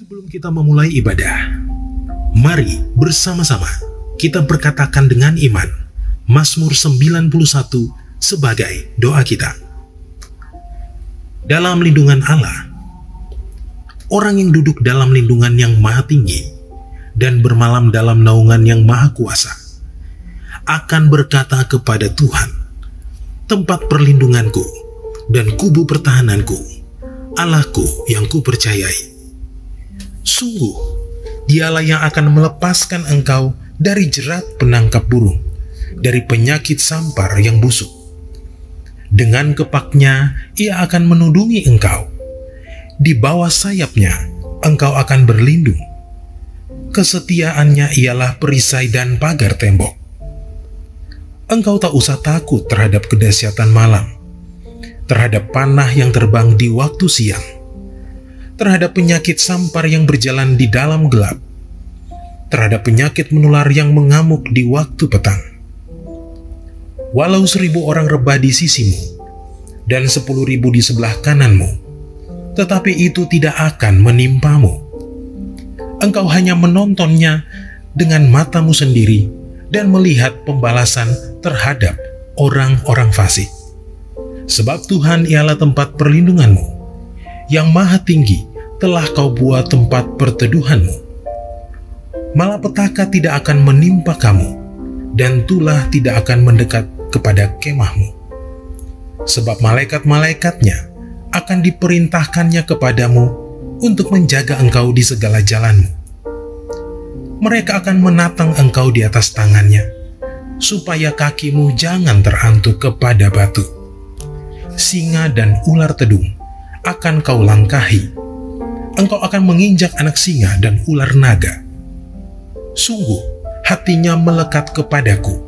Sebelum kita memulai ibadah, mari bersama-sama kita berkatakan dengan iman Mazmur 91 sebagai doa kita. Dalam lindungan Allah, orang yang duduk dalam lindungan yang maha tinggi dan bermalam dalam naungan yang maha kuasa akan berkata kepada Tuhan, tempat perlindunganku dan kubu pertahananku, Allahku yang kupercayai. Sungguh, dialah yang akan melepaskan engkau dari jerat penangkap burung, dari penyakit sampar yang busuk. Dengan kepaknya, ia akan menudungi engkau. Di bawah sayapnya, engkau akan berlindung. Kesetiaannya ialah perisai dan pagar tembok. Engkau tak usah takut terhadap kedahsyatan malam, terhadap panah yang terbang di waktu siang, terhadap penyakit sampar yang berjalan di dalam gelap, terhadap penyakit menular yang mengamuk di waktu petang. Walau 1.000 orang rebah di sisimu dan 10.000 di sebelah kananmu, tetapi itu tidak akan menimpamu. Engkau hanya menontonnya dengan matamu sendiri dan melihat pembalasan terhadap orang-orang fasik. Sebab Tuhan ialah tempat perlindunganmu, yang maha tinggi telah kau buat tempat perteduhanmu. Malapetaka tidak akan menimpa kamu, dan tulah tidak akan mendekat kepada kemahmu. Sebab malaikat-malaikatnya akan diperintahkannya kepadamu untuk menjaga engkau di segala jalanmu. Mereka akan menatang engkau di atas tangannya, supaya kakimu jangan terantuk kepada batu. Singa dan ular tedung akan kau langkahi. Engkau akan menginjak anak singa dan ular naga. Sungguh, hatinya melekat kepadaku,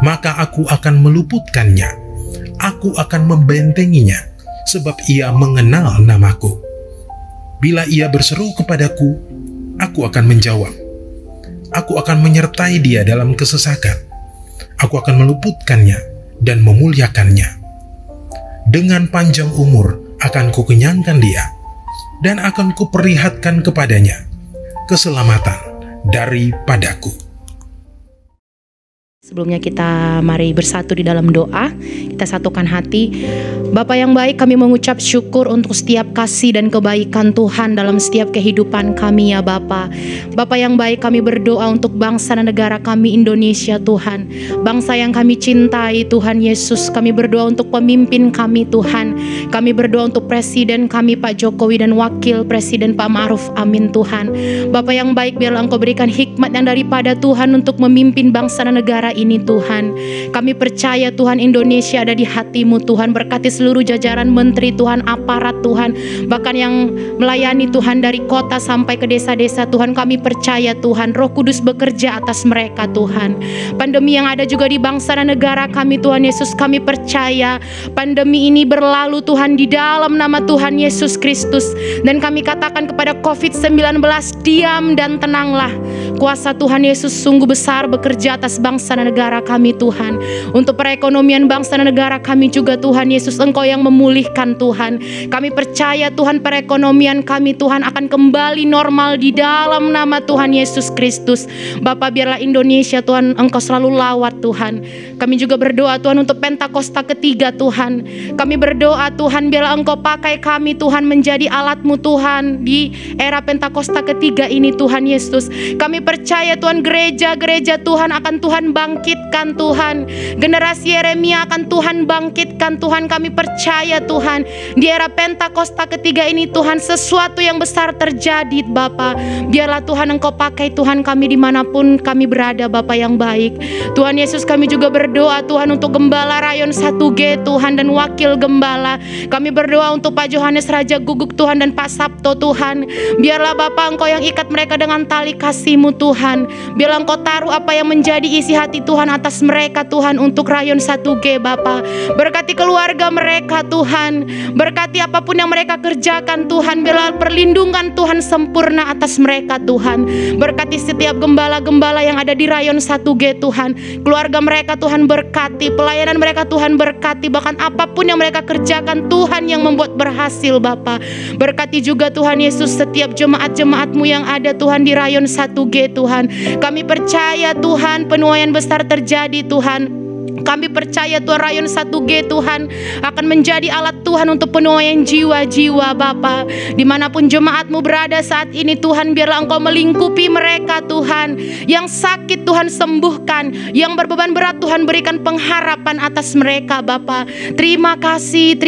maka aku akan meluputkannya. Aku akan membentenginya, sebab ia mengenal namaku. Bila ia berseru kepadaku, aku akan menjawab. Aku akan menyertai dia dalam kesesakan. Aku akan meluputkannya dan memuliakannya. Dengan panjang umur akan kukenyangkan dia, dan akan kuperlihatkan kepadanya keselamatan daripadaku. Sebelumnya kita mari bersatu di dalam doa, kita satukan hati. Bapa yang baik, kami mengucap syukur untuk setiap kasih dan kebaikan Tuhan dalam setiap kehidupan kami ya Bapa. Bapa yang baik, kami berdoa untuk bangsa dan negara kami Indonesia Tuhan. Bangsa yang kami cintai Tuhan Yesus, kami berdoa untuk pemimpin kami Tuhan. Kami berdoa untuk Presiden kami Pak Jokowi dan Wakil Presiden Pak Ma'ruf Amin Tuhan. Bapa yang baik, biarlah Engkau berikan hikmat yang daripada Tuhan untuk memimpin bangsa dan negara ini Tuhan. Kami percaya Tuhan Indonesia ada di hati-Mu Tuhan. Berkati seluruh jajaran menteri Tuhan, aparat Tuhan, bahkan yang melayani Tuhan dari kota sampai ke desa-desa Tuhan. Kami percaya Tuhan Roh Kudus bekerja atas mereka Tuhan. Pandemi yang ada juga di bangsa dan negara kami Tuhan Yesus, kami percaya pandemi ini berlalu Tuhan di dalam nama Tuhan Yesus Kristus. Dan kami katakan kepada COVID-19, diam dan tenanglah. Kuasa Tuhan Yesus sungguh besar bekerja atas bangsa dan negara kami Tuhan. Untuk perekonomian bangsa dan negara kami juga Tuhan Yesus, Engkau yang memulihkan Tuhan. Kami percaya Tuhan perekonomian kami Tuhan akan kembali normal di dalam nama Tuhan Yesus Kristus. Bapa, biarlah Indonesia Tuhan Engkau selalu lawat Tuhan. Kami juga berdoa Tuhan untuk Pentakosta ketiga Tuhan. Kami berdoa Tuhan biarlah Engkau pakai kami Tuhan menjadi alat-Mu Tuhan di era Pentakosta ketiga ini Tuhan Yesus. Kami percaya Tuhan gereja-gereja Tuhan akan Tuhan bangkitkan Tuhan. Generasi Yeremia akan Tuhan bangkitkan Tuhan. Kami percaya Tuhan di era Pentakosta ketiga ini Tuhan sesuatu yang besar terjadi Bapa. Biarlah Tuhan Engkau pakai Tuhan kami dimanapun kami berada Bapa yang baik. Tuhan Yesus, kami juga berdoa Tuhan untuk Gembala Rayon 1G Tuhan dan Wakil Gembala. Kami berdoa untuk Pak Johannes Raja Guguk Tuhan dan Pak Sabto Tuhan. Biarlah Bapa Engkau yang ikat mereka dengan tali kasih-Mu Tuhan. Biarlah Engkau taruh apa yang menjadi isi hati Tuhan atas mereka Tuhan untuk Rayon 1G Bapa. Berkati keluarga mereka mereka Tuhan. Berkati apapun yang mereka kerjakan Tuhan. Biarlah perlindungan Tuhan sempurna atas mereka Tuhan. Berkati setiap gembala-gembala yang ada di rayon 1G Tuhan. Keluarga mereka Tuhan berkati. Pelayanan mereka Tuhan berkati. Bahkan apapun yang mereka kerjakan Tuhan yang membuat berhasil Bapa. Berkati juga Tuhan Yesus setiap jemaat-jemaat-Mu yang ada Tuhan di rayon 1G Tuhan. Kami percaya Tuhan penuaian besar terjadi Tuhan. Kami percaya Tuhan rayon 1G Tuhan akan menjadi alat Tuhan untuk penuaian jiwa-jiwa Bapa. Dimanapun jemaat-Mu berada saat ini Tuhan, biarlah Engkau melingkupi mereka Tuhan. Yang sakit Tuhan sembuhkan, yang berbeban berat Tuhan berikan pengharapan atas mereka Bapa. Terima kasih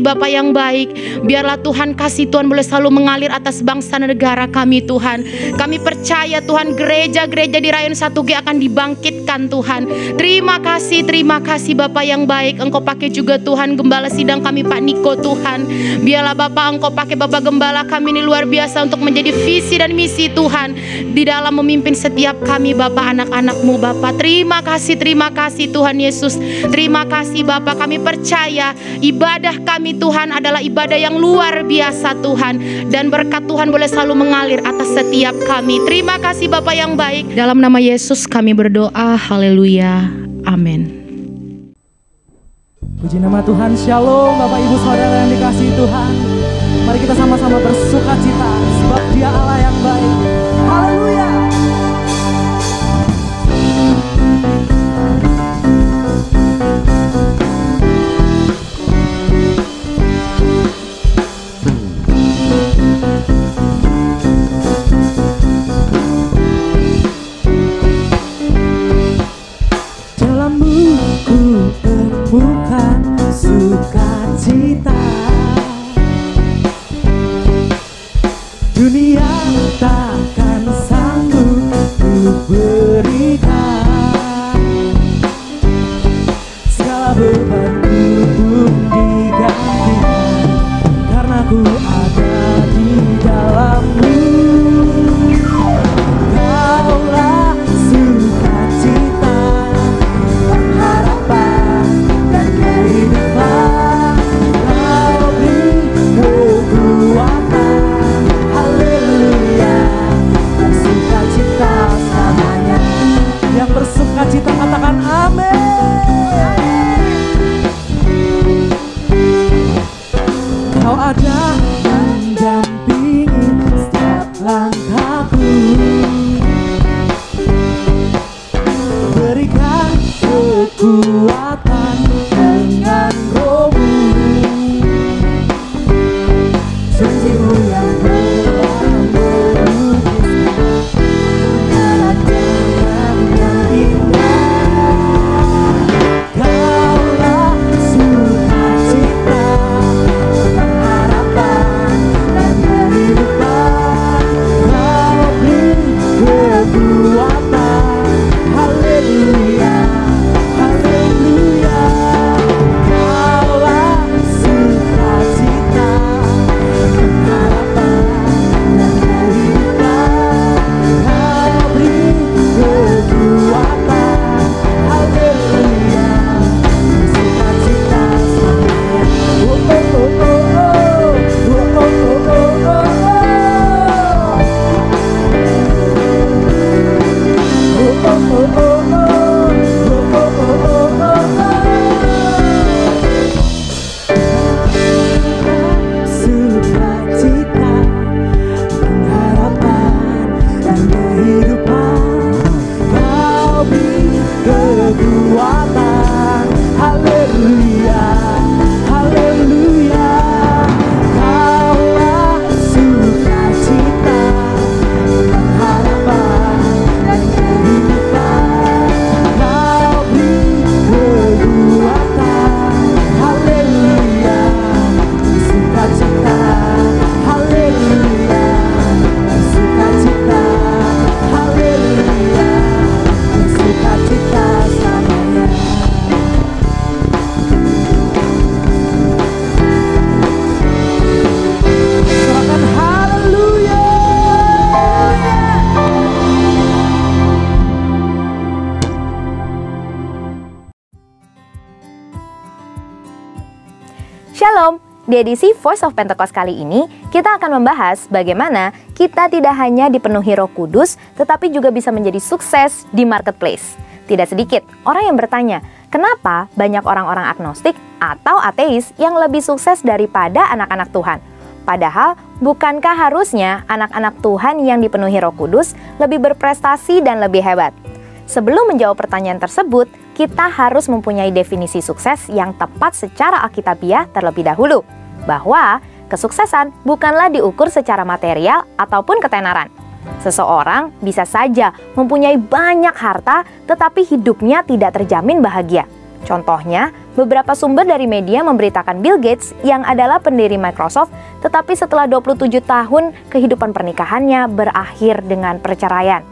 Bapa yang baik. Biarlah Tuhan kasih Tuhan boleh selalu mengalir atas bangsa dan negara kami Tuhan. Kami percaya Tuhan gereja-gereja di rayon 1G akan dibangkitkan Tuhan. Terima kasih Bapa yang baik. Engkau pakai juga Tuhan gembala sidang kami Pak Niko Tuhan. Biarlah Bapa Engkau pakai Bapak Gembala kami ini luar biasa untuk menjadi visi dan misi Tuhan di dalam memimpin setiap kami Bapa anak-anak-Mu Bapa. Terima kasih Tuhan Yesus. Terima kasih Bapa, kami percaya ibadah kami Tuhan adalah ibadah yang luar biasa Tuhan. Dan berkat Tuhan boleh selalu mengalir atas setiap kami. Terima kasih Bapa yang baik. Dalam nama Yesus kami berdoa. Haleluya. Amin. Puji nama Tuhan. Shalom Bapak Ibu Saudara yang dikasihi Tuhan. Mari kita sama-sama bersuka cita sebab Dia Allah yang baik. Haleluya. Bukan sukacita, dunia takkan sanggup ku berikan. Segala bebanku pun digantikan karena ku ada di dalam-Mu. Kaulah sukacita, harapan dan kehidupan. Kau beri kekuatan, haleluya. Bersukacita selamanya. Yang bersukacita katakan amin. Kau ada Di edisi Voice of Pentecost kali ini, kita akan membahas bagaimana kita tidak hanya dipenuhi Roh Kudus, tetapi juga bisa menjadi sukses di marketplace. Tidak sedikit orang yang bertanya, kenapa banyak orang-orang agnostik atau ateis yang lebih sukses daripada anak-anak Tuhan? Padahal, bukankah harusnya anak-anak Tuhan yang dipenuhi Roh Kudus lebih berprestasi dan lebih hebat? Sebelum menjawab pertanyaan tersebut, kita harus mempunyai definisi sukses yang tepat secara alkitabiah terlebih dahulu. Bahwa kesuksesan bukanlah diukur secara material ataupun ketenaran. Seseorang bisa saja mempunyai banyak harta, tetapi hidupnya tidak terjamin bahagia. Contohnya, beberapa sumber dari media memberitakan Bill Gates yang adalah pendiri Microsoft, tetapi setelah 27 tahun kehidupan pernikahannya berakhir dengan perceraian.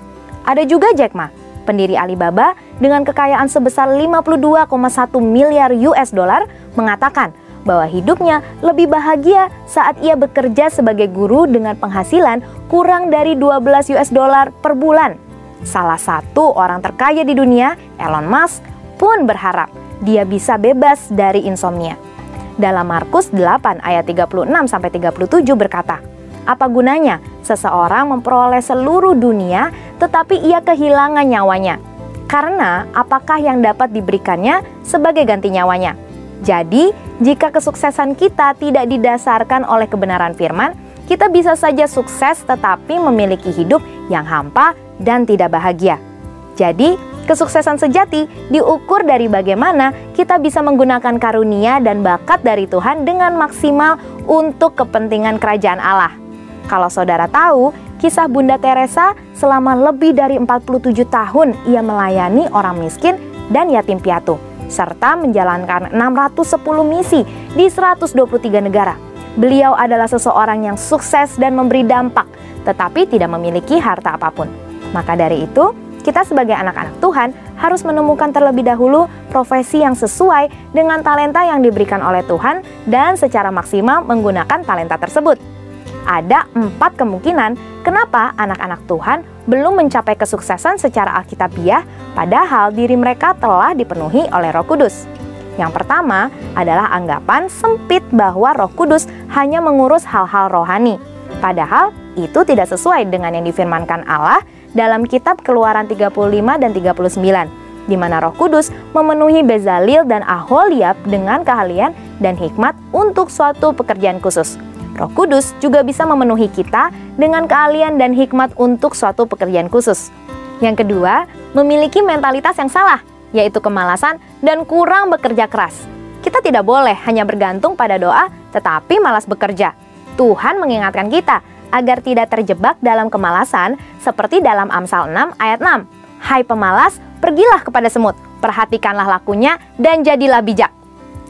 Ada juga Jack Ma, pendiri Alibaba dengan kekayaan sebesar 52,1 miliar US dollar, mengatakan bahwa hidupnya lebih bahagia saat ia bekerja sebagai guru dengan penghasilan kurang dari 12 US dollar per bulan. Salah satu orang terkaya di dunia, Elon Musk, pun berharap dia bisa bebas dari insomnia. Dalam Markus 8 ayat 36-37 berkata, apa gunanya seseorang memperoleh seluruh dunia tetapi ia kehilangan nyawanya? Karena apakah yang dapat diberikannya sebagai ganti nyawanya? Jadi, jika kesuksesan kita tidak didasarkan oleh kebenaran firman, kita bisa saja sukses tetapi memiliki hidup yang hampa dan tidak bahagia. Jadi, kesuksesan sejati diukur dari bagaimana kita bisa menggunakan karunia dan bakat dari Tuhan dengan maksimal untuk kepentingan kerajaan Allah. Kalau saudara tahu, kisah Bunda Teresa selama lebih dari 47 tahun ia melayani orang miskin dan yatim piatu, serta menjalankan 610 misi di 123 negara. Beliau adalah seseorang yang sukses dan memberi dampak, tetapi tidak memiliki harta apapun. Maka dari itu, kita sebagai anak-anak Tuhan harus menemukan terlebih dahulu profesi yang sesuai dengan talenta yang diberikan oleh Tuhan dan secara maksimal menggunakan talenta tersebut. Ada 4 kemungkinan kenapa anak-anak Tuhan belum mencapai kesuksesan secara alkitabiah padahal diri mereka telah dipenuhi oleh Roh Kudus. Yang pertama adalah anggapan sempit bahwa Roh Kudus hanya mengurus hal-hal rohani. Padahal itu tidak sesuai dengan yang difirmankan Allah dalam kitab Keluaran 35 dan 39, di mana Roh Kudus memenuhi Bezalel dan Aholiab dengan keahlian dan hikmat untuk suatu pekerjaan khusus. Roh Kudus juga bisa memenuhi kita dengan keahlian dan hikmat untuk suatu pekerjaan khusus. Yang kedua, memiliki mentalitas yang salah, yaitu kemalasan dan kurang bekerja keras. Kita tidak boleh hanya bergantung pada doa, tetapi malas bekerja. Tuhan mengingatkan kita agar tidak terjebak dalam kemalasan seperti dalam Amsal 6 ayat 6. Hai pemalas, pergilah kepada semut, perhatikanlah lakunya dan jadilah bijak.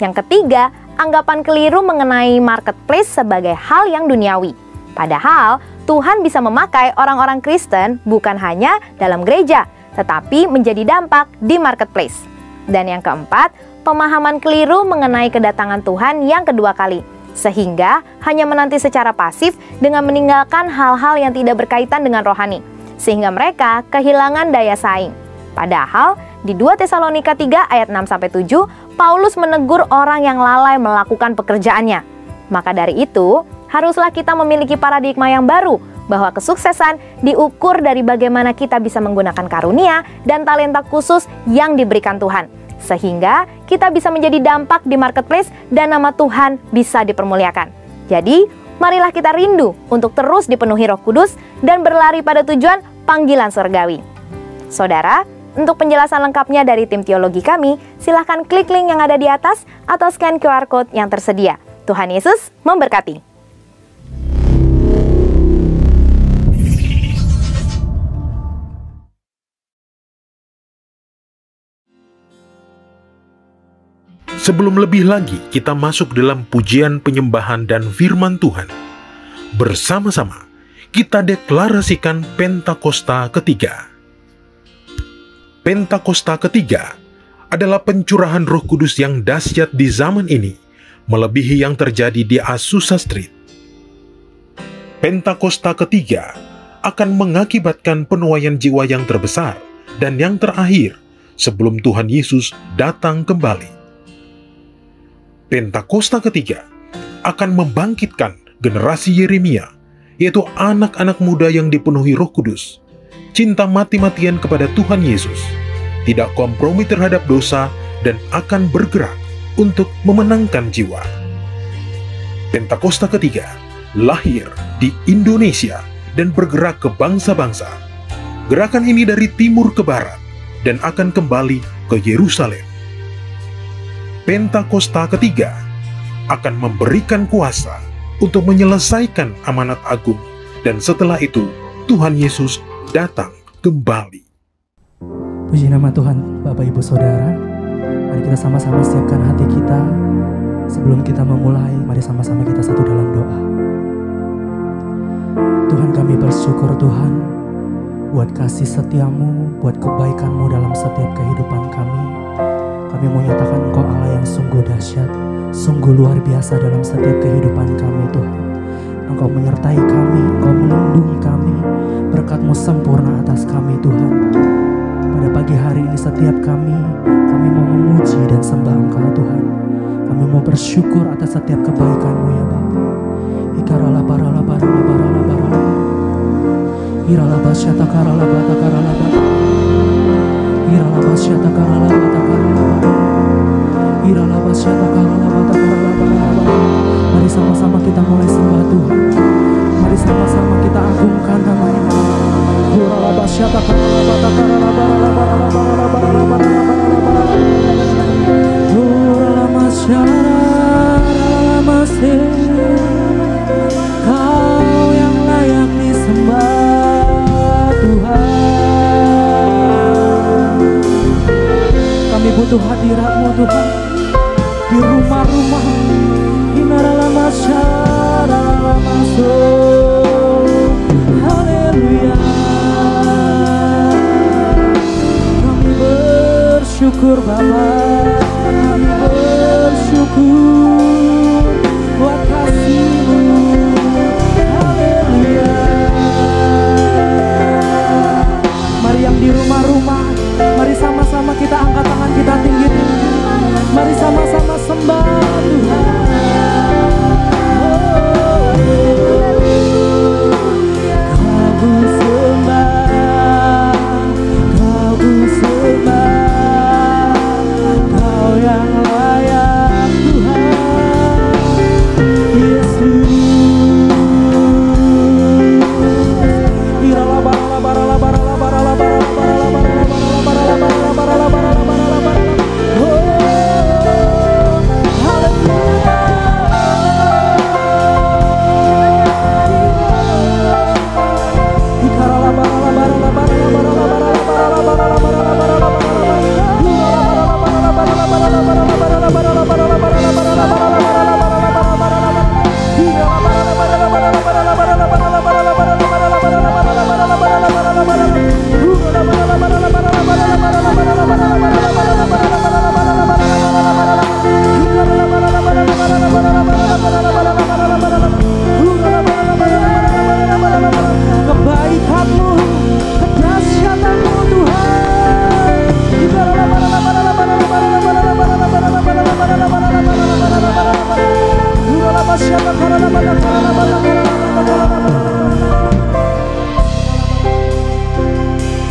Yang ketiga, anggapan keliru mengenai marketplace sebagai hal yang duniawi. Padahal, Tuhan bisa memakai orang-orang Kristen bukan hanya dalam gereja, tetapi menjadi dampak di marketplace. Dan yang keempat, pemahaman keliru mengenai kedatangan Tuhan yang kedua kali, sehingga hanya menanti secara pasif dengan meninggalkan hal-hal yang tidak berkaitan dengan rohani, sehingga mereka kehilangan daya saing. Padahal, di 2 Tesalonika 3 ayat 6-7, Paulus menegur orang yang lalai melakukan pekerjaannya. Maka dari itu, haruslah kita memiliki paradigma yang baru bahwa kesuksesan diukur dari bagaimana kita bisa menggunakan karunia dan talenta khusus yang diberikan Tuhan, sehingga kita bisa menjadi dampak di marketplace dan nama Tuhan bisa dipermuliakan. Jadi, marilah kita rindu untuk terus dipenuhi Roh Kudus dan berlari pada tujuan panggilan surgawi. Saudara, untuk penjelasan lengkapnya dari tim teologi kami, silahkan klik link yang ada di atas atau scan QR Code yang tersedia. Tuhan Yesus memberkati. Sebelum lebih lagi kita masuk dalam pujian penyembahan dan firman Tuhan, bersama-sama kita deklarasikan Pentakosta ketiga. Pentakosta ketiga adalah pencurahan Roh Kudus yang dahsyat di zaman ini, melebihi yang terjadi di Azusa Street. Pentakosta ketiga akan mengakibatkan penuaian jiwa yang terbesar dan yang terakhir sebelum Tuhan Yesus datang kembali. Pentakosta ketiga akan membangkitkan generasi Yeremia, yaitu anak-anak muda yang dipenuhi Roh Kudus, cinta mati-matian kepada Tuhan Yesus, tidak kompromi terhadap dosa, dan akan bergerak untuk memenangkan jiwa. Pentakosta ketiga lahir di Indonesia dan bergerak ke bangsa-bangsa. Gerakan ini dari timur ke barat dan akan kembali ke Yerusalem. Pentakosta ketiga akan memberikan kuasa untuk menyelesaikan amanat agung, dan setelah itu Tuhan Yesus datang kembali. Puji nama Tuhan, Bapak Ibu Saudara. Mari kita sama-sama siapkan hati kita. Sebelum kita memulai, mari sama-sama kita satu dalam doa. Tuhan, kami bersyukur Tuhan buat kasih setia-Mu, buat kebaikan-Mu dalam setiap kehidupan kami. Kami mau nyatakan Engkau Allah yang sungguh dahsyat, sungguh luar biasa dalam setiap kehidupan kami Tuhan. Engkau menyertai kami, Engkau melindungi kami, berkat-Mu sempurna atas kami Tuhan. Pada pagi hari ini setiap kami mau memuji dan sembah Engkau Tuhan. Kami mau bersyukur atas setiap kebaikan-Mu ya Bapa. Ikarala barala barala barala barala. Irala basyata karala bata karala bata. Irala basyata karala bata karala bata. Irala basyata karala bata karala bata. Mari sama-sama kita mulai sembah Tuhan. Mari sama-sama kita agungkan nama-Nya. Irala basyata karala bata karala barala barala barala barala barala barala. Irala masyara irala masih. Kau yang layak disembah Tuhan. Kami butuh hadirat-Mu Tuhan di rumah-rumah. Inarala masyara masuk. Haleluya. Kami bersyukur Bapa, kami bersyukur buat kasih-Mu. Haleluya. Mari yang di rumah-rumah, mari sama-sama kita angkat tangan kita tinggi-tinggi. Mari sama-sama sembah Tuhan. Kau ku sembah, Kau ku sembah, Kau yang layak Tuhan Yesus. Irala barala barala barala barala barala barala barala barala barala barala barala barala barala. Kebaikan-Mu, kedahsyatan-Mu Tuhan.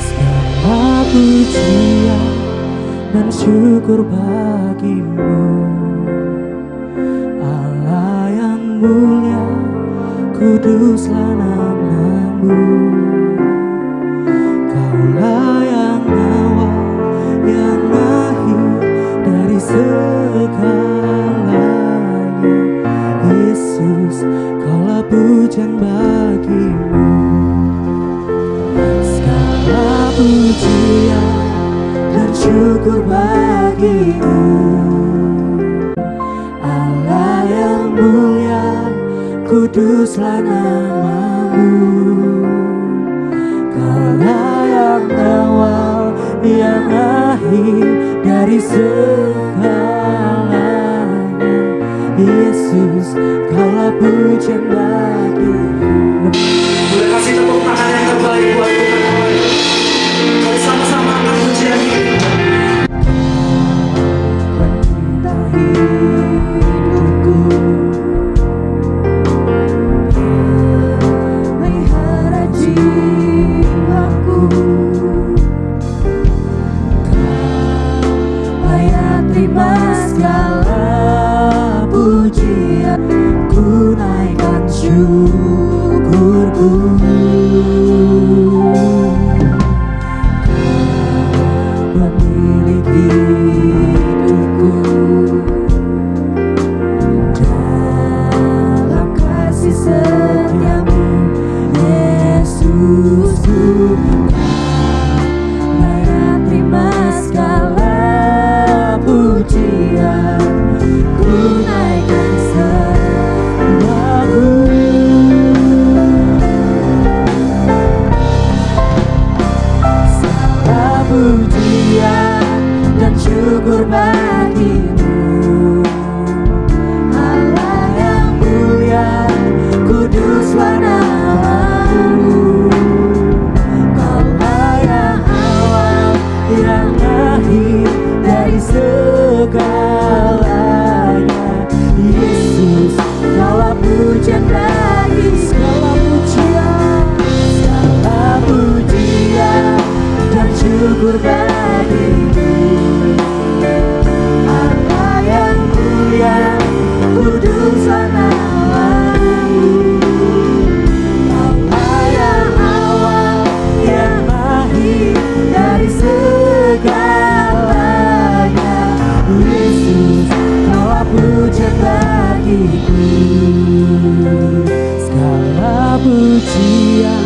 Segala pujian dan syukur bagi-Mu, Allah yang mulia, kuduslah nama-Mu. Kaulah yang awal, yang akhir dari segalanya. Yesus, Kaulah pujian bagi-Mu. Segala pujian dan syukur bagi-Mu, Allah yang mulia, kuduslah nama-Mu. Kaulah yang awal, yang akhir dari segalanya. Yesus, Kaulah pujian bagi-Mu. Boleh kasih tepuk tangan yang terbaik buat Tuhan. Mari sama-sama angkat pujian ini. Hidupku syukurku. Kau pemilik hidupku, dalam kasih setiamu Yesusku. Layak terima segala pujian, ku naikkan sembahku. Segala pujian dan syukur bagimu, Allah yang mulia, kuduslah namamu. Kaulah yang awal, yang akhir dari segalanya. Yesus, kaulah pujian bagi segala pujian, segala pujian dan syukur bagimu. Allah yang mulia, kuduslah namamu. Kaulah yang awal, yang akhir dari segalanya. Yesus, kaulah pujian bagiku. Segala pujian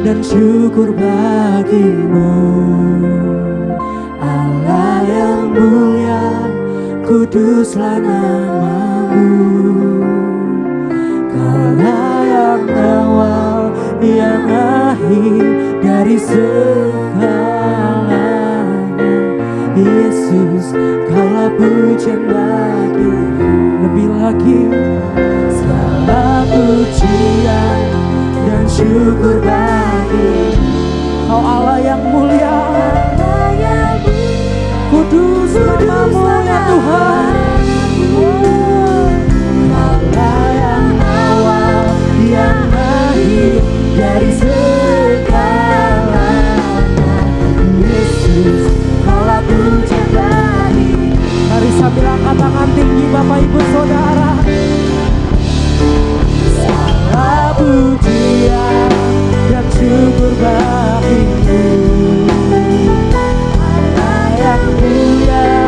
dan syukur bagimu. Allah yang mulia, kuduslah namamu. Kaulah yang awal, yang akhir dari segalanya. Yesus, kaulah pujian bagiku. Lebih lagi, segala pujian dan syukur bagimu. Kau Allah yang mulia, Allah yang mulia, kudus namamu ya Tuhan. Kaulah yang awal, yang akhir dari segalanya. Yesus, kaulah pujian bagiku. Mari sambil angkat tangan tinggi Bapak Ibu Saudara. Segala pujian dan syukur bagimu. Allah yang mulia,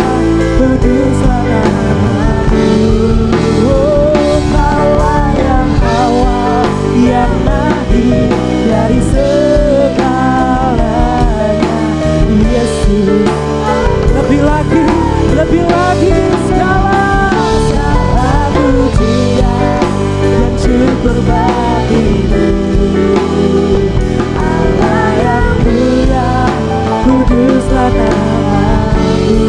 kuduslah namamu. Oh, Kaulah yang awal, yang akhir dari segalanya. Yesus, lebih lagi segala pujian dan syukur bagimu. Allah yang mulia, kuduslah namamu.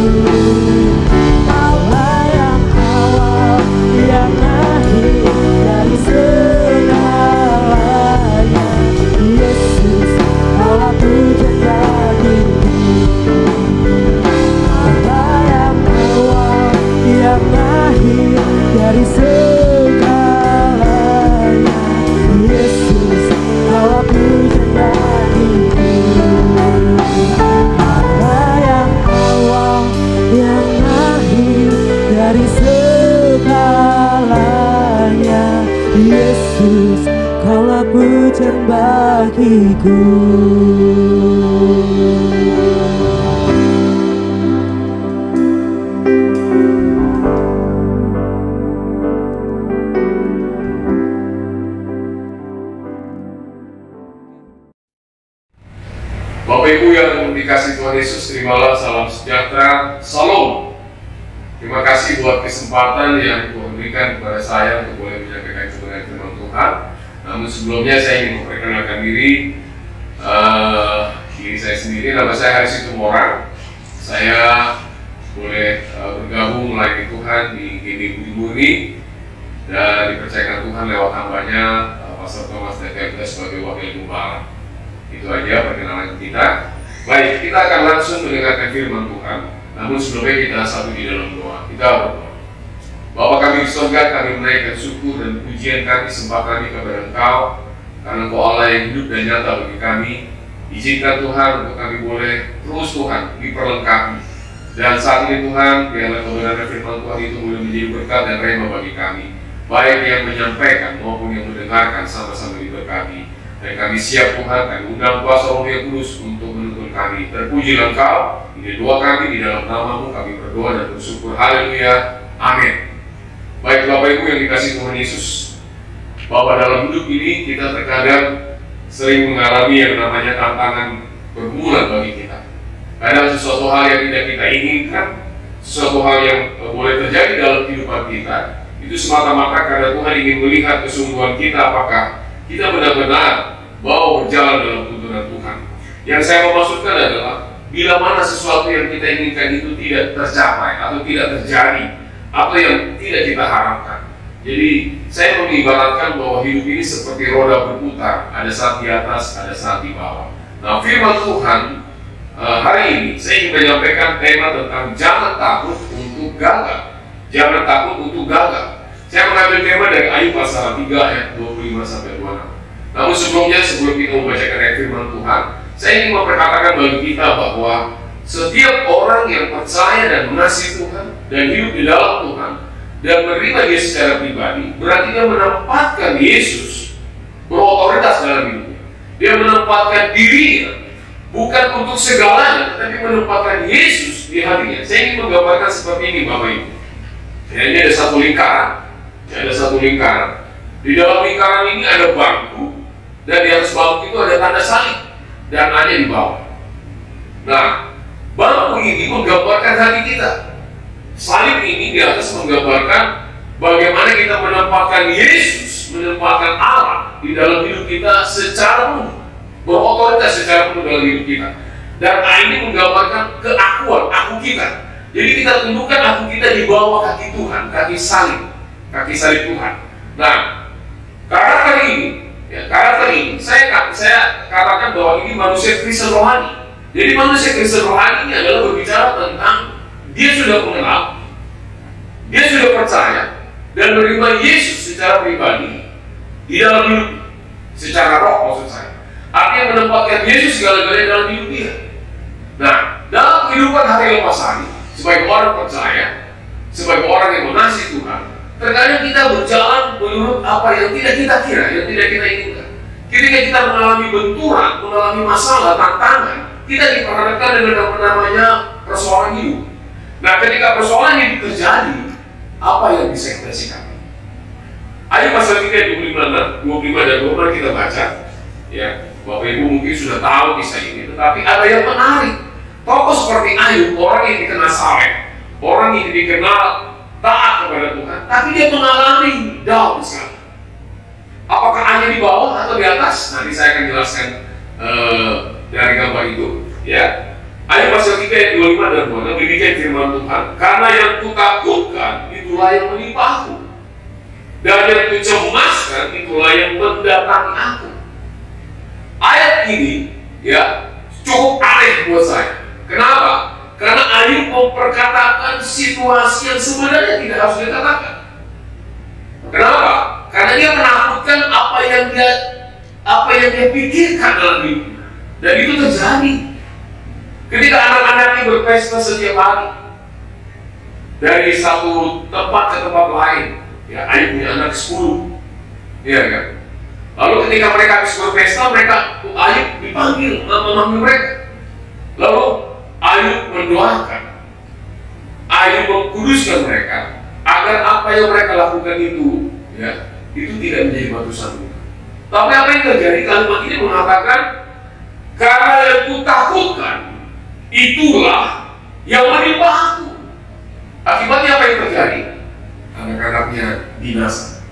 Allah yang awal, yang akhir dari segalanya. Yesus, kaulah pujian bagimu. Allah yang awal, yang akhir dari segalanya. Yesus, kaulah pujian bagimu. Allah yang awal, yang akhir dari segalanya. Yesus, kaulah pujian bagiku. Bapak Ibu yang dikasih Tuhan Yesus, terimalah salam sejahtera, salam. Terima kasih buat kesempatan yang Tuhan berikan kepada saya untuk boleh menyampaikan kebenaran firman Tuhan. Namun sebelumnya saya ingin memperkenalkan diri saya sendiri. Nama saya Haris Tumorang. Saya boleh bergabung melayani Tuhan di GD Budi Murni dan dipercayakan Tuhan lewat hambanya Pastor Thomas DPMT sebagai wakil gembala. Itu aja perkenalan kita. Baik, kita akan langsung mendengarkan firman Tuhan. Namun sebelumnya kita satu di dalam doa. Kita berdoa. Bapa kami di surga, kami menaikkan syukur dan pujian kami, sembah kami kepada Engkau, karena Engkau Allah yang hidup dan nyata bagi kami. Izinkan Tuhan untuk kami boleh terus Tuhan diperlengkapi. Dan saat ini Tuhan, biarlah kebenaran firman Tuhan itu boleh menjadi berkat dan rema bagi kami. baik yang menyampaikan maupun yang mendengarkan sama-sama diberkati. Dan kami siap Tuhan, kami undang kuasa Roh yang Kudus untuk menuntun kami. Terpujilah Engkau, ini doa kami di dalam nama-Mu, kami berdoa dan bersyukur. Haleluya, amin. Baik Bapak Ibu yang dikasihi Tuhan Yesus, bahwa dalam hidup ini kita terkadang sering mengalami yang namanya tantangan pergumulan bagi kita. Kadang sesuatu hal yang tidak kita inginkan, sesuatu hal yang boleh terjadi dalam kehidupan kita, itu semata-mata karena Tuhan ingin melihat kesungguhan kita, apakah kita benar-benar mau berjalan dalam tuntunan Tuhan. Yang saya mau maksudkan adalah, bila mana sesuatu yang kita inginkan itu tidak tercapai atau tidak terjadi, atau yang tidak kita harapkan. Jadi saya mengibaratkan bahwa hidup ini seperti roda berputar, ada saat di atas, ada saat di bawah. Nah, firman Tuhan hari ini saya ingin menyampaikan tema tentang jangan takut untuk gagal. Jangan takut untuk gagal. Saya mengambil tema dari Ayub pasal 3 ayat 25-26. Namun sebelum kita membacakan ayat firman Tuhan, saya ingin memperkatakan bagi kita bahwa setiap orang yang percaya dan mengasihi Tuhan dan hidup di dalam Tuhan dan menerima Dia secara pribadi, berarti dia menempatkan Yesus berotoritas dalam hidupnya. Dia menempatkan dirinya bukan untuk segalanya, tetapi menempatkan Yesus di hatinya. Saya ingin menggambarkan seperti ini Bapak Ibu. Ya, ini ada satu lingkaran. Di dalam lingkaran ini ada bangku, dan di atas bangku itu ada tanda salib dan ada di bawah. Nah, bangku ini menggambarkan hati kita. Salib ini di atas menggambarkan bagaimana kita menempatkan Yesus, menempatkan Allah di dalam hidup kita secara penuh, berotoritas secara penuh dalam hidup kita. Dan ini menggambarkan keakuan, aku kita. Jadi kita tundukkan aku kita di bawah kaki Tuhan, kaki salib Tuhan. Nah, karakter ini, saya katakan bahwa ini manusia Kristen rohani. Jadi manusia Kristen rohani ini adalah berbicara tentang dia sudah mengenal, dia sudah percaya dan menerima Yesus secara pribadi di dalam hidup, secara roh maksud saya. Artinya menempatkan Yesus segala-galanya dalam hidup dia. Nah, dalam kehidupan hari lepas hari, sebagai orang percaya, sebagai orang yang mengasihi Tuhan, terkadang kita berjalan menurut apa yang tidak kita kira, yang tidak kita inginkan. Ketika kita mengalami benturan, mengalami masalah, tantangan, kita diperhadapkan dengan apa namanya persoalan hidup. Nah, ketika persoalan ini terjadi, apa yang bisa kita sikapi? Ayub pasal 3 25 dan 26 kita baca. Ya, Bapak Ibu mungkin sudah tahu kisah ini, tetapi ada yang menarik. Tokoh seperti Ayub, orang yang dikenal saleh, orang yang dikenal taat kepada Tuhan, tapi dia mengalami down sekali. Apakah hanya di bawah atau di atas? Nanti saya akan jelaskan dari gambar itu. Ya, Ayub pasal 3 ayat 25 dan 26, demikian firman Tuhan, karena yang kutakutkan itulah yang menimpa aku, dan yang kucemaskan itulah yang mendatangi aku. Ayat ini ya cukup aneh buat saya. Kenapa? Karena Ayub memperkatakan situasi yang sebenarnya tidak harus dikatakan. Kenapa? Karena dia menakutkan apa yang dia pikirkan dalam hidupnya. Dan itu terjadi. Ketika anak-anaknya berpesta setiap hari dari satu tempat ke tempat lain, ya Ayub punya anak 10, iya kan? Lalu ketika mereka habis berpesta, Ayub dipanggil, memanggil mereka. Lalu Ayub mendoakan, Ayub mengkuduskan mereka agar apa yang mereka lakukan itu, ya, itu tidak menjadi batu sandungan. Tapi apa yang terjadi? Kalimat ini mengatakan, karena yang kutakutkan itulah yang menimpa aku. Akibatnya apa yang terjadi? Anak-anaknya binasa,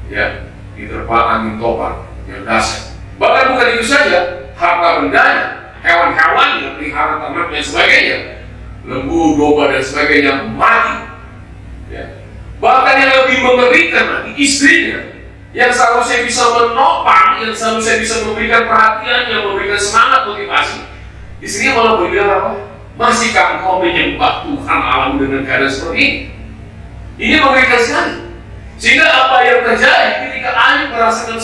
ya, diterpa angin topan yang dahsyat. Bahkan bukan itu saja, harta bendanya, hewan-hewannya, pelihara ternak dan sebagainya, lembu, domba dan sebagainya mati. Ya. Bahkan yang lebih mengerikan lagi, istrinya yang seharusnya bisa menopang, yang seharusnya bisa memberikan perhatian, yang memberikan semangat, motivasi, istrinya malah berbilang apa? Masihkah engkau menyembah Tuhan Allahmu dengan keadaan seperti ini? Ini mengerikan sekali. Sehingga apa yang terjadi ketika Ayub merasakan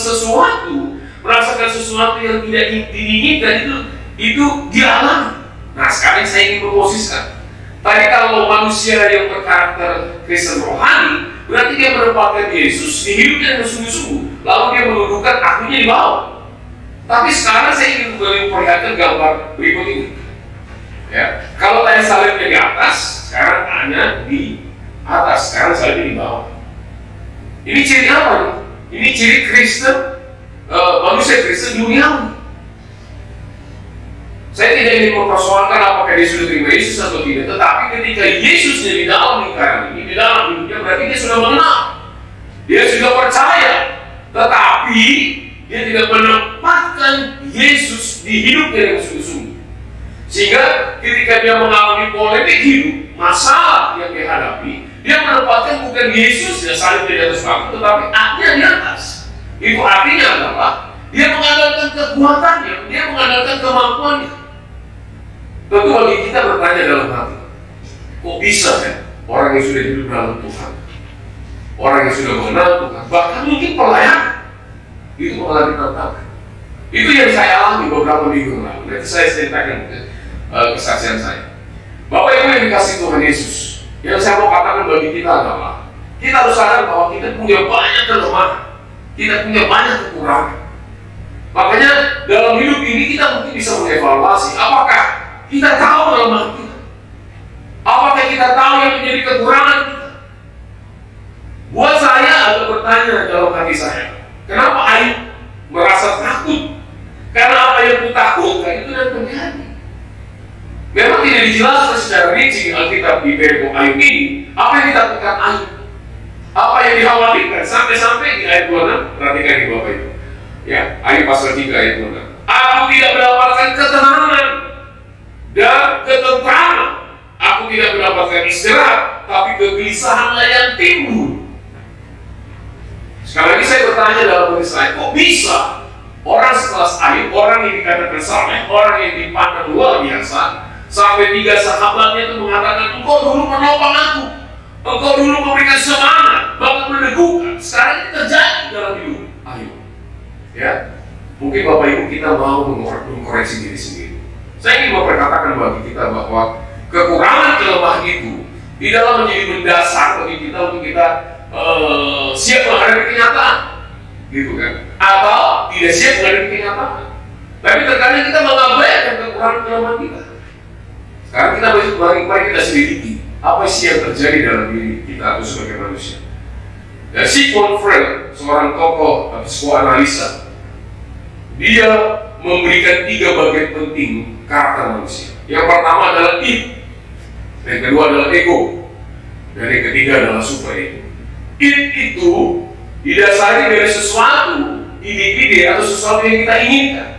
sesuatu yang tidak diinginkan itu dialami. Nah, sekarang saya ingin memposisikan. Tadi kalau manusia yang berkarakter Kristen rohani, berarti dia menempatkan Yesus di hidupnya dengan sungguh-sungguh, lalu dia menundukkan akunya di bawah. Tapi sekarang saya ingin kembali memperlihatkan gambar berikut ini. Ya, kalau tadi salibnya di atas, sekarang hanya di atas, sekarang salibnya di bawah. Ini ciri apa nih? Ini ciri Kristen, manusia Kristen duniawi. Saya tidak ingin mempersoalkan apakah dia sudah terima Yesus atau tidak, tetapi ketika Yesusnya di dalam lingkaran ini, di dalam hidupnya, berarti dia sudah mengenal, dia sudah percaya, tetapi dia tidak menempatkan Yesus di hidupnya dengan sungguh-sungguh. Sehingga ketika dia mengalami polemik hidup, masalah yang dia hadapi, dia menempatkan bukan Yesus yang salib di atas batu, tetapi aknya di atas. Itu artinya adalah dia mengandalkan kekuatannya, dia mengandalkan kemampuannya. Tentu bagi kita bertanya dalam hati, kok bisa ya orang yang sudah hidup dalam Tuhan, orang yang sudah mengenal Tuhan, bahkan mungkin pelayan, itu mengalami tantangan. Itu yang saya alami beberapa minggu lalu. Nanti saya ceritakan kesaksian saya. Bapak Ibu yang dikasih Tuhan Yesus, yang saya mau katakan bagi kita adalah kita harus sadar bahwa kita punya banyak kelemahan, kita punya banyak kekurangan. Makanya dalam hidup ini kita mungkin bisa mengevaluasi apakah kita tahu kelemahan kita, apakah kita tahu yang menjadi kekurangan kita. Buat saya ada bertanya dalam hati saya, kenapa Ayub merasa takut? Karena apa yang kutakutkan itu yang terjadi. Memang tidak dijelaskan secara rinci di Alkitab di perikop Ayub ini apa yang ditakutkan Ayub, apa yang dikhawatirkan, sampai-sampai di ayat 26. Perhatikan di Bapak Ibu. Ya, Ayub pasal 3 ayat 26. Aku tidak mendapatkan ketenangan dan ketentraman. Aku tidak mendapatkan istirahat, tapi kegelisahanlah yang timbul. Sekali lagi saya bertanya dalam hati saya, kok bisa orang sekelas Ayub, orang yang dikatakan saleh, orang yang dipandang luar biasa, sampai 3 sahabatnya itu mengatakan, engkau dulu menopang aku, engkau dulu memberikan semangat, bahkan meneguhkan. Sekarang ini terjadi dalam hidup Ayub. Ya, mungkin Bapak Ibu kita mau mengkoreksi diri sendiri. Saya ingin memperkatakan bagi kita bahwa kekurangan kelemahan itu tidak menjadi mendasar bagi kita untuk kita siap menghadapi kenyataan, gitu kan? Atau tidak siap menghadapi kenyataan. Tapi terkadang kita mengabaikan kekurangan kelemahan kita. Sekarang kita mari kita selidiki apa sih yang terjadi dalam diri kita itu sebagai manusia. Dan Sigmund Freud, seorang tokoh psikoanalisa, dia memberikan 3 bagian penting karakter manusia. Yang pertama adalah id, yang kedua adalah ego, dan yang ketiga adalah super ego. Id itu didasari dari sesuatu, ide-ide atau sesuatu yang kita inginkan,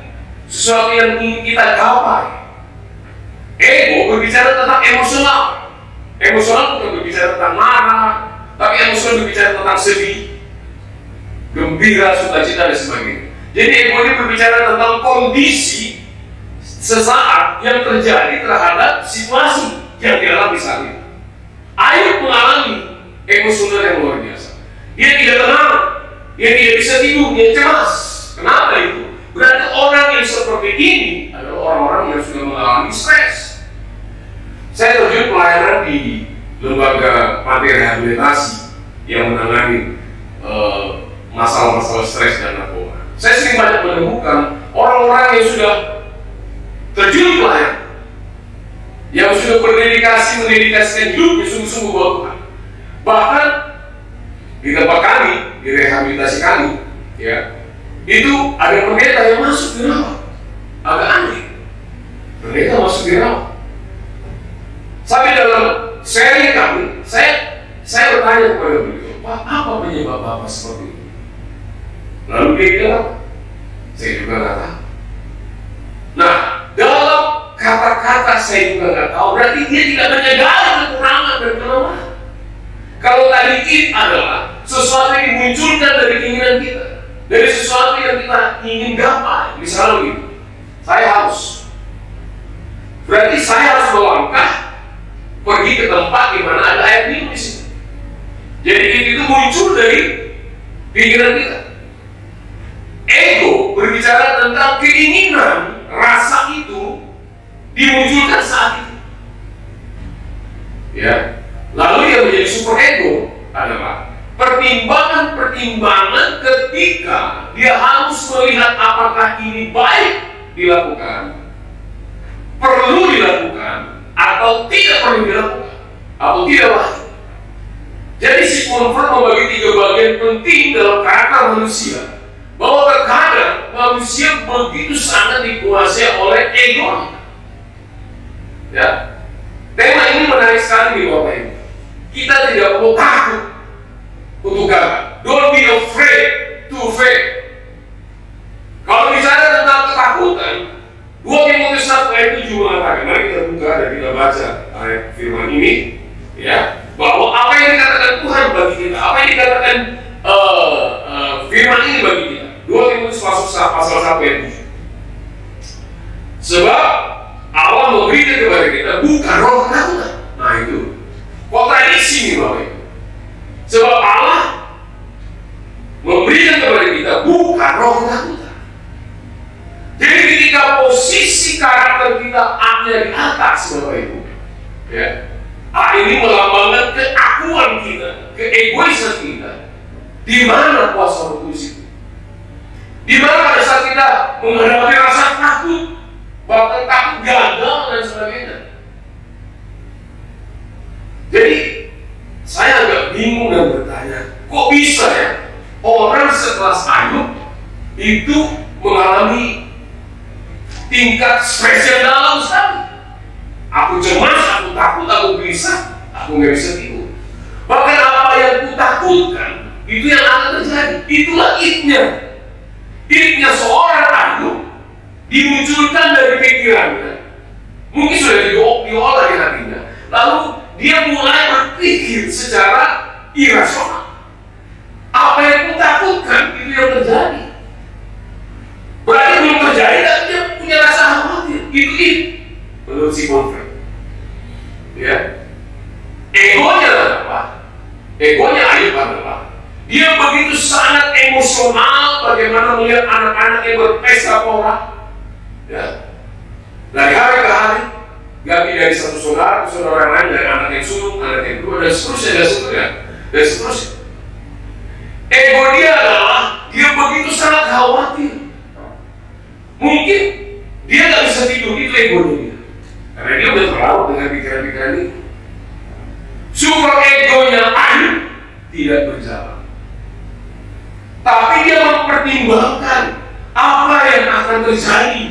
sesuatu yang ingin kita gapai. Ego berbicara tentang emosional. Emosional bukan berbicara tentang marah, tapi emosional berbicara tentang sedih, gembira, sukacita, dan sebagainya. Jadi ego ini berbicara tentang kondisi sesaat yang terjadi terhadap situasi yang dialami saat itu. Ayub mengalami emosional yang luar biasa. Dia tidak tenang, dia tidak bisa tidur, dia cemas. Kenapa itu? Berarti orang yang seperti ini adalah orang-orang yang sudah mengalami stres. Saya terjun pelayanan di lembaga panti rehabilitasi yang menangani masalah-masalah stres dan narkoba. Saya sering banyak menemukan orang-orang yang sudah terjun pelayanan, yang sudah mendedikasikan hidupnya sungguh-sungguh buat Tuhan. Bahkan di tempat kami, di rehabilitasi kami, ya, itu ada pendeta yang masuk dirawat. Agak aneh, pendeta masuk dirawat. Sampai dalam seri kami, saya bertanya kepada beliau, Pak, apa penyebab Bapak seperti ini? Lalu dia bilang, saya juga nggak tahu. Nah, dalam kata-kata saya juga nggak tahu, berarti dia tidak menyadari kekurangan dan kelemahan. Kalau tadi it adalah sesuatu yang dimunculkan dari keinginan kita, dari sesuatu yang kita ingin gapai, misalnya begitu, saya haus, berarti saya harus melangkah pergi ke tempat di mana ada air minum di situ. Jadi itu muncul dari pikiran kita. Ego berbicara tentang keinginan, rasa itu dimunculkan saat itu. Ya. Lalu yang menjadi super ego adalah pertimbangan ketika dia harus melihat apakah ini baik dilakukan, perlu dilakukan, atau tidak perlu dilakukan, atau tidak wajib. Jadi si convert membagi 3 bagian penting dalam karakter manusia, bahwa terkadang manusia begitu sangat dikuasai oleh ego. Ya, tema ini menarik sekali nih Bapak Ibu. Kita tidak perlu takut untuk gagal. Don't be afraid to fail. Kalau bicara tentang ketakutan, 2 Timotius 1 ayat 7 mengatakan, mari kita buka dan kita baca ayat firman ini, ya, bahwa apa yang dikatakan Tuhan bagi kita, apa yang dikatakan firman ini bagi kita. 2 Timotius pasal 1 ayat 7. Sebab Allah memberikan kepada kita bukan roh ketakutan. Nah itu kontradiksi nih Bapak Ibu. Sebab Allah memberikan kepada kita bukan roh ketakutan. Jadi ketika posisi karakter kita ada di atas Bapak Ibu, ya, ini melambangkan keakuan kita, keegoisan kita. Di mana kuasa Roh Kudus itu? Di mana pada saat kita menghadapi rasa takut, bahkan takut gagal dan sebagainya. Jadi saya agak bingung dan bertanya, kok bisa ya orang sekelas Ayub itu mengalami tingkat stres yang dalam sekali. Aku cemas, aku takut, aku gelisah, aku nggak bisa tidur. Bahkan apa yang aku takutkan itu yang akan terjadi. Itulah idnya. Idnya seorang Ayub dimunculkan dari pikirannya. Mungkin sudah diolah di hatinya. Lalu dia mulai berpikir secara irasional. Apa yang aku takutkan itu yang terjadi. Berarti belum terjadi, tapi dia punya rasa khawatir. Itu menurut si konflik. Ya, egonya apa? Egonya Ayub adalah dia begitu sangat emosional bagaimana melihat anak-anak yang berpesta pora. Ya, dari hari ke hari, ganti dari satu saudara ke saudara lain, dari anak yang sulung, anak yang kedua, dan seterusnya, dan seterusnya. Ego dia adalah dia begitu sangat khawatir. Mungkin dia nggak bisa tidur, itu egonya dia. Karena dia udah terlalu dengan pikiran-pikiran ini. Super egonya Ayub tidak berjalan. Tapi dia mempertimbangkan apa yang akan terjadi.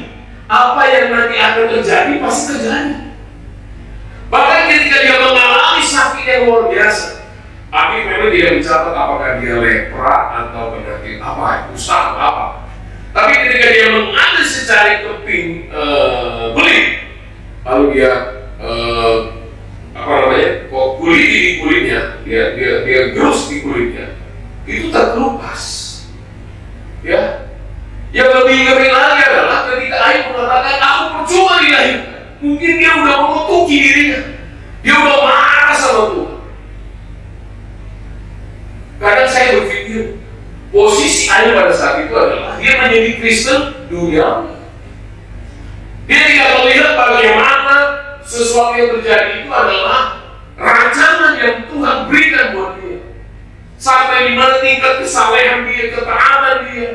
Apa yang nanti akan terjadi, pasti terjadi. Bahkan ketika dia mengalami sakit yang luar biasa, tapi memang tidak mencatat apakah dia lepra atau penyakit apa, kusta atau apa. Tapi ketika dia mengambil secari keping belit, lalu dia kulit di kulitnya, dia gerus di kulitnya, itu terkelupas. Ya, yang lebih ngeri lagi adalah ketika Ayub mengatakan aku percuma dilahirkan. Mungkin dia udah mengutuki dirinya, dia udah marah sama Tuhan. Kadang saya berpikir posisi Ayub pada saat itu adalah dia menjadi Kristen dunia. Dia tidak melihat bagaimana sesuatu yang terjadi itu adalah rancangan yang Tuhan berikan buat dia. Sampai di mana tingkat kesalehan dia, ketaatan dia.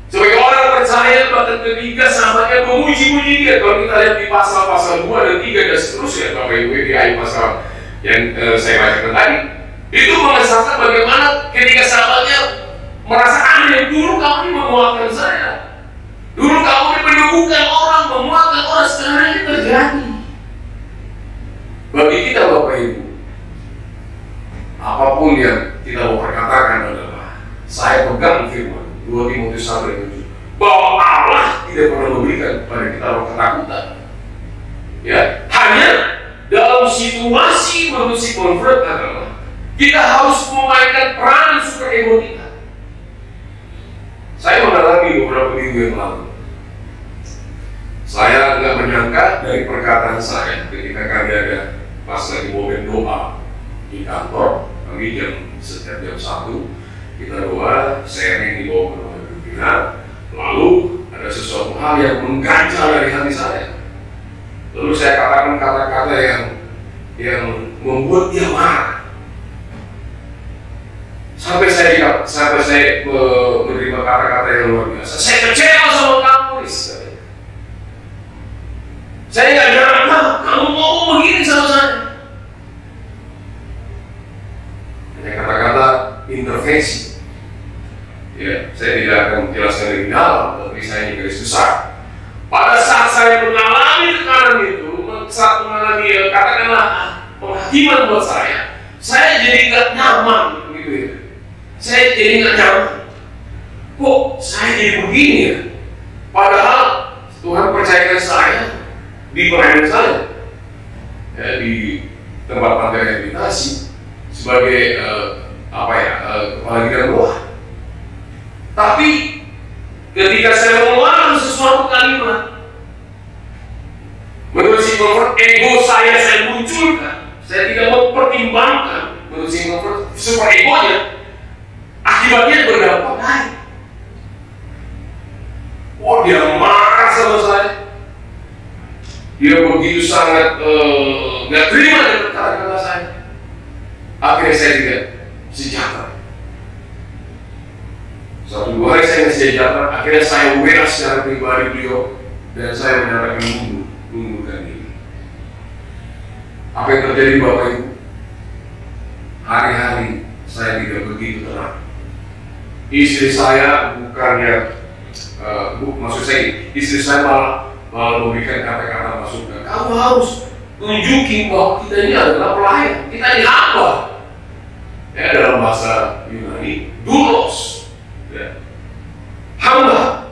Sebagai orang percaya, bahkan ketiga sahabatnya memuji-muji dia. Kalau kita lihat di pasal-pasal 2 dan 3 dan seterusnya, Bapak Ibu, di ayat pasal yang saya bacakan tadi, itu mengesahkan bagaimana ketika sahabatnya merasa aneh, dulu kamu ini memuatkan saya, dulu kamu ini menemukan orang, memuatkan orang, sekarang ini terjadi. Bagi kita Bapak Ibu, apapun yang kita mau perkatakan adalah saya pegang firman 2 Timotius 1 ayat 7 bahwa Allah tidak pernah memberikan kepada kita roh ketakutan. Ya, hanya dalam situasi manusia konflik adalah kita harus memainkan peran super ego kita. Saya mengalami beberapa minggu yang lalu. Saya nggak menyangka dari perkataan saya ketika kami ada pas lagi momen doa di kantor, kami setiap jam 1 kita doa, sharing di bawah penuh pimpinan. Lalu ada sesuatu hal yang mengganjal dari hati saya. Lalu saya katakan kata-kata yang membuat dia marah. Sampai saya menerima kata-kata yang luar biasa. Saya kecewa sama kamu, Riz. Saya nggak nyangka kamu mau begini sama saya. Hanya kata-kata intervensi. Ya, saya tidak akan menjelaskan lebih dalam, tapi saya ini garis besar. Pada saat saya mengalami tekanan itu, saat mengalami katakanlah penghakiman buat saya jadi nggak nyaman, gitu ya. Saya jadi nggak nyaman. Kok saya jadi begini ya? Padahal Tuhan percayakan saya di pelayanan saya, ya, di tempat pantai rehabilitasi sebagai kepala bidang doa. Tapi ketika saya mengeluarkan sesuatu kalimat, menurut si Comfort, ego saya munculkan. Saya tidak mempertimbangkan menurut si Comfort super egonya. Akibatnya berdampak naik. Oh, dia marah sama saya. Dia begitu sangat nggak terima dengan kata-kata saya. Akhirnya saya tidak sejahtera. Satu dua hari saya masih sejahtera. Akhirnya saya WA secara pribadi beliau dan saya menyatakan mengundurkan diri. Apa yang terjadi Bapak Ibu? Hari-hari saya tidak begitu tenang. Istri saya bukannya, maksud saya, istri saya malah memberikan kata-kata masukan. Kamu harus tunjukin bahwa kita ini adalah pelayan, kita ini hamba. Ya, dalam bahasa Yunani, doulos. Ya. Hamba.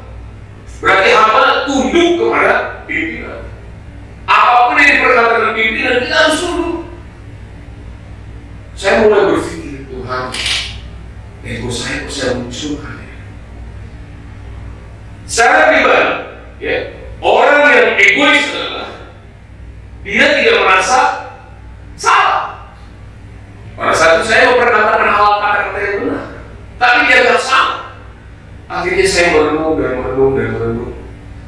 Berarti hamba tunduk kepada pimpinan. Apapun yang diperkatakan pimpinan, kita harus tunduk. Saya mulai berpikir, Tuhan, ego saya kok saya munculkan ya. Secara pribadi, ya, orang yang egois adalah dia tidak merasa salah. Pada saat itu saya memperkatakan hal kata-kata yang benar, tapi dia tidak salah. Akhirnya saya merenung.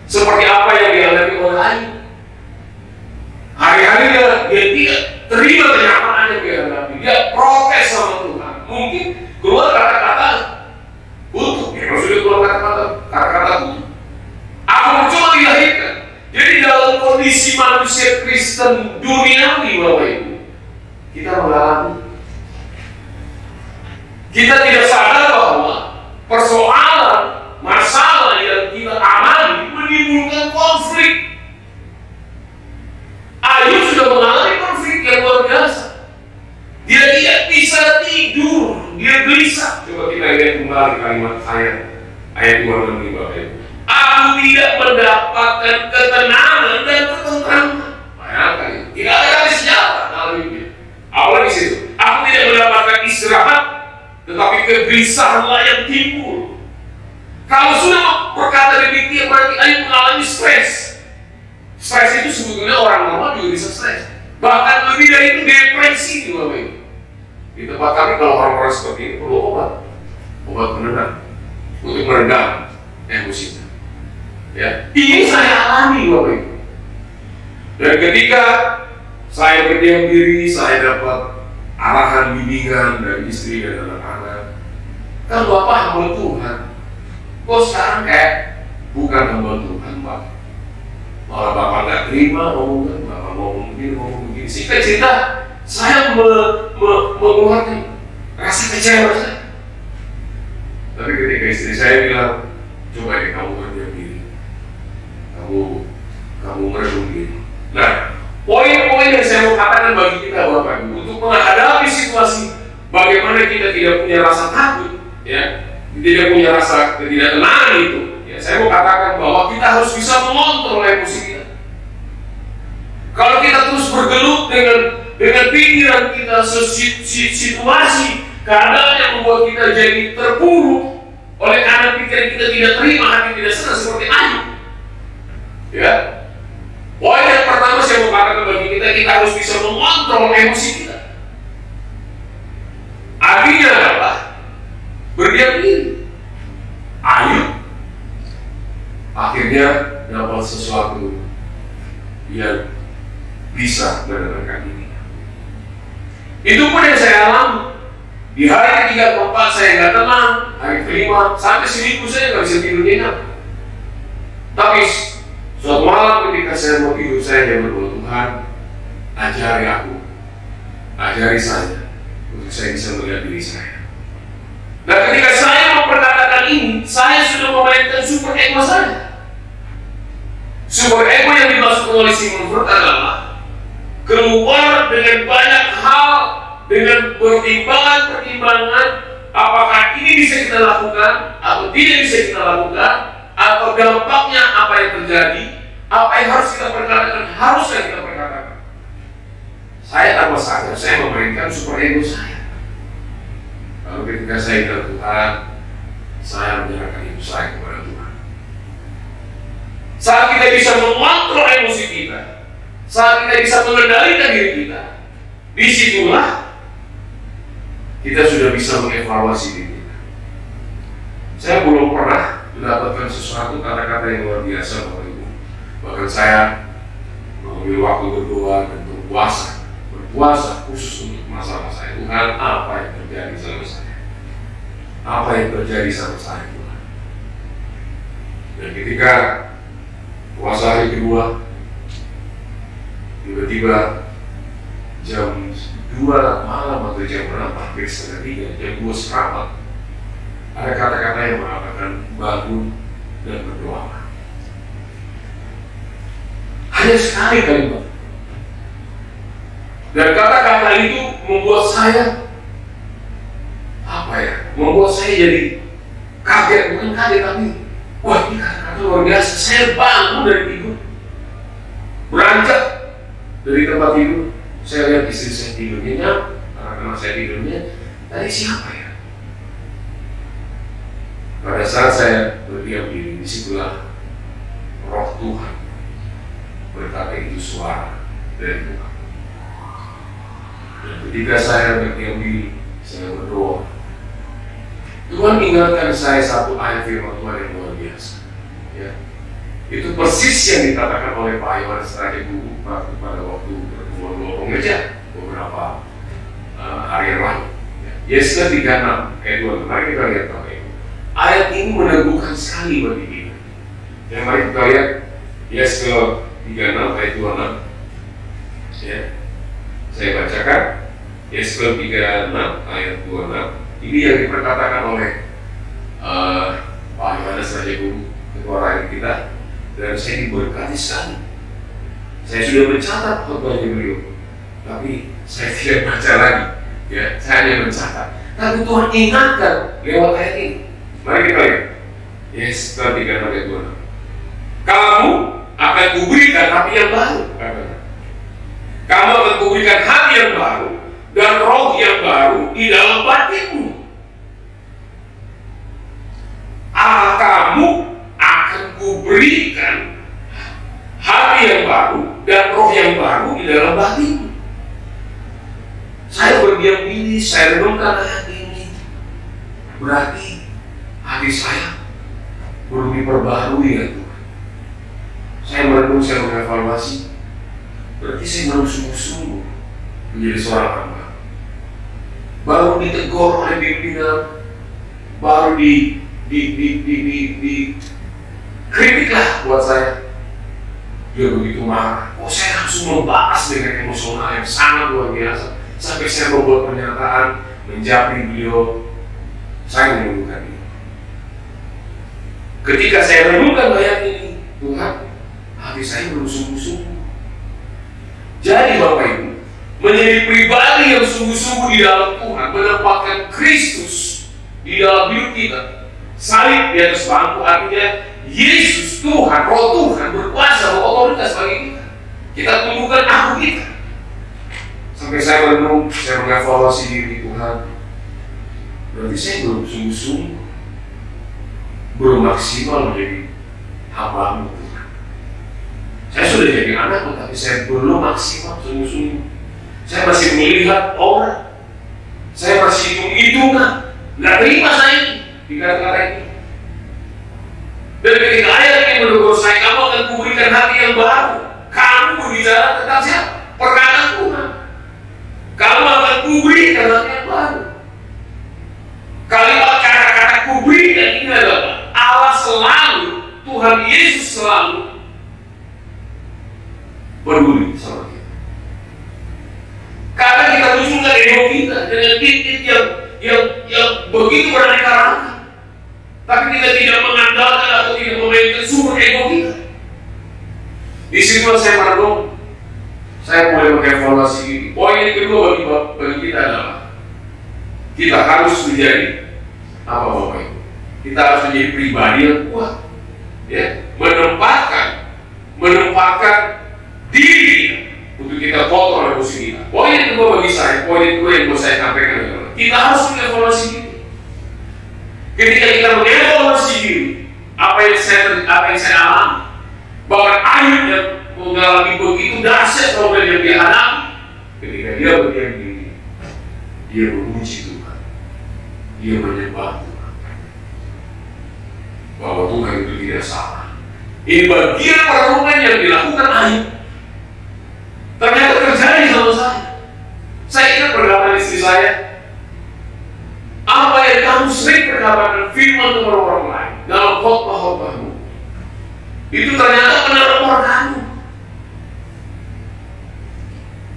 Seperti apa yang dialami oleh Ayub. Hari-hari dia tidak terima kenyataan yang dia alami. Dia protes sama Tuhan. Mungkin keluar kata-kata butuh. Ya, maksudnya keluar kata-kata butuh. Aku mencoba dilahirkan. Jadi dalam kondisi manusia Kristen duniawi, Bapak Ibu, kita mengalami. Kita tidak sadar bahwa persoalan, masalah yang kita alami menimbulkan konflik. Ayub sudah mengalami konflik yang luar biasa. Dia tidak bisa tidur, dia gelisah. Coba kita lihat kembali kalimat ayat 26 Bapak Ibu. Aku tidak mendapatkan ketenangan dan ketentraman. Bayangkan itu. Tidak ada kata sejahtera dalam hidupnya. Awalnya di situ. Aku tidak mendapatkan istirahat, tetapi kegelisahanlah yang timbul. Kalau sudah berkata demikian, berarti Ayub mengalami stres. Stres itu sebetulnya orang normal juga bisa stres. Bahkan lebih dari itu depresi di Bapak Ibu. Di tempat kami kalau orang-orang seperti ini perlu obat penenang untuk meredam emosinya. Ya, ini saya alami Bapak Ibu. Dan ketika saya berdiam diri, saya dapat arahan bimbingan dari istri dan anak-anak. Kan Bapak hamba Tuhan. Kok sekarang kayak bukan hamba Tuhan, Pak? Malah Bapak nggak terima omongan, Bapak ngomong begini. Singkat cerita, saya mengeluarkan rasa kecewa saya. Tapi ketika istri saya bilang, coba deh kamu berdiam diri, kamu merenung diri. Nah, poin-poin yang saya mau katakan bagi kita Bapak Ibu untuk menghadapi situasi bagaimana kita tidak punya rasa takut, ya, tidak punya rasa ketidaktenangan itu. Ya, saya mau katakan bahwa kita harus bisa mengontrol emosi kita. Kalau kita terus bergelut dengan pikiran kita, situasi keadaan yang membuat kita jadi terpuruk oleh karena pikiran kita tidak terima, hati tidak senang seperti Ayub. Ya. Poin yang pertama saya mau katakan bagi kita harus bisa mengontrol emosi kita. Artinya adalah berdiam diri. Ayub akhirnya dapat sesuatu yang bisa menenangkan diri. Itu pun yang saya alami. Di hari ketiga, keempat saya nggak tenang. Hari kelima, sampai seminggu saya nggak bisa tidur nyenyak. Tapi suatu malam ketika saya mau tidur, saya berdoa, Tuhan, ajari aku, ajari saya, untuk saya bisa melihat diri saya. Nah, ketika saya memperkatakan ini, saya sudah memainkan super ego saya. Super ego yang dimaksud oleh Sigmund Freud adalah keluar dengan banyak hal, dengan pertimbangan-pertimbangan, apakah ini bisa kita lakukan atau tidak bisa kita lakukan, atau dampaknya apa yang terjadi, apa yang harus kita perkatakan, harusnya kita perkatakan. Saya tanpa sadar, saya memainkan super ego saya. Lalu ketika saya bilang, Tuhan, saya menyerahkan hidup saya kepada Tuhan. Saat kita bisa mengontrol emosi kita, saat kita bisa mengendalikan diri kita, disitulah kita sudah bisa mengevaluasi diri kita. Saya belum pernah mendapatkan sesuatu kata-kata yang luar biasa Bapak Ibu. Bahkan saya mengambil waktu berdoa dan berpuasa khusus untuk masalah saya. Tuhan, apa yang terjadi sama saya? Apa yang terjadi sama saya, Tuhan? Dan ketika puasa hari kedua, tiba-tiba jam 2 malam atau jam berapa, hampir setengah 3, jam 2 seperempat, ada kata-kata yang mengatakan bangun dan berdoa. Hanya sekali kalimat. Dan kata-kata itu membuat saya membuat saya jadi kaget, bukan kaget tapi wah, ini kata-kata luar biasa. Saya bangun dari tidur, beranjak dari tempat tidur, saya lihat istri saya tidurnya, anak-anak saya tidurnya. Tadi siapa ya? Pada saat saya berdiam diri, disitulah Roh Tuhan berkata, itu suara dari Tuhan. Dan ketika saya berdiam diri, saya berdoa, Tuhan ingatkan saya satu ayat firman Tuhan yang luar biasa. Ya. Itu persis yang dikatakan oleh Pak Yohanes Raja Guru pada waktu pertemuan dua pengejar beberapa hari yang lalu. Yesaya 36 ayat 2. Mari kita lihat Bapak Ibu. Ayat ini meneguhkan sekali bagi kita. Yang mari kita lihat Yesaya 36 ayat 26. Ya. Saya bacakan Yesaya 36 ayat 26. Ini yang diperkatakan oleh Pak Yohanes Raja Guru, ketua rakyat kita, dan saya diberkati sekali. Saya sudah mencatat khotbahnya beliau, tapi saya tidak baca lagi. Ya, saya hanya mencatat. Tapi Tuhan ingatkan lewat ayat ini. Mari kita lihat. Yes, 36 ayat 26. Kamu akan kuberikan hati yang baru. Kamu akan kuberikan hati yang baru dan roh yang baru di dalam batinmu. Kamu akan kuberikan hati yang baru dan roh yang baru di dalam batinmu. Saya berdiam diri, saya renungkan ayat ini. Berarti hati saya belum diperbarui ya Tuhan. Saya merenung, saya mengevaluasi. Berarti saya belum sungguh-sungguh menjadi seorang hamba. Baru ditegur oleh pimpinan, baru kritiklah buat saya. Dia begitu marah. Oh, saya langsung membahas dengan emosional yang sangat luar biasa. Sampai saya membuat pernyataan, menjawab beliau. Saya menunggukan ini. Ketika saya renungkan ayat ini, Tuhan, hati saya belum sungguh-sungguh. Jadi Bapak Ibu, menjadi pribadi yang sungguh-sungguh di dalam Tuhan, menempatkan Kristus di dalam hidup kita. Salib di atas bangku, artinya Yesus Tuhan, Roh Tuhan berkuasa, berotoritas bagi kita. Kita tumbuhkan aku kita. Sampai saya merenung, saya mengevaluasi diri Tuhan. Berarti saya belum sungguh-sungguh, belum maksimal menjadi hamba-Mu Tuhan. Saya sudah jadi anak, tapi saya belum maksimal sungguh-sungguh. Saya masih melihat orang, saya masih hitung-hitungan, nggak terima saya di kata-kata ini. Dan ketika ayat ini menegur saya, kamu akan kuberikan hati yang baru. Kamu berbicara tentang siapa? Perkataan Tuhan. Kamu akan kuberikan hati yang baru. Kalimat kata-kata kuberikan ini adalah Allah selalu, Tuhan Yesus selalu peduli sama kita. Kadang kita munculkan ego kita dengan titik yang begitu beraneka ragam, tapi kita tidak mengandalkan atau tidak memainkan sumber ego kita. Di situ saya merenung, saya mulai mengevaluasi ini. Poin yang kedua bagi kita adalah kita harus menjadi apa Bapak Ibu? Kita harus menjadi pribadi yang kuat, ya, menempatkan diri untuk kita kontrol emosi kita. Poin yang kedua bagi saya, poin yang kedua yang mau saya sampaikan adalah kita harus mengevaluasi diri. Ketika kita mengevaluasi diri, apa yang saya alami, bahkan Ayub yang mengalami begitu dahsyat problem yang dia hadapi, ketika dia berdiam diri, dia memuji Tuhan, dia menyembah Tuhan, bahwa Tuhan itu tidak salah. Ini bagian perenungan yang dilakukan Ayub. Ternyata terjadi sama saya. Saya ingat perkataan istri saya, apa yang kamu sering berkatakan firman kepada orang lain dalam khotbah-khotbahmu, itu ternyata benar orang kamu.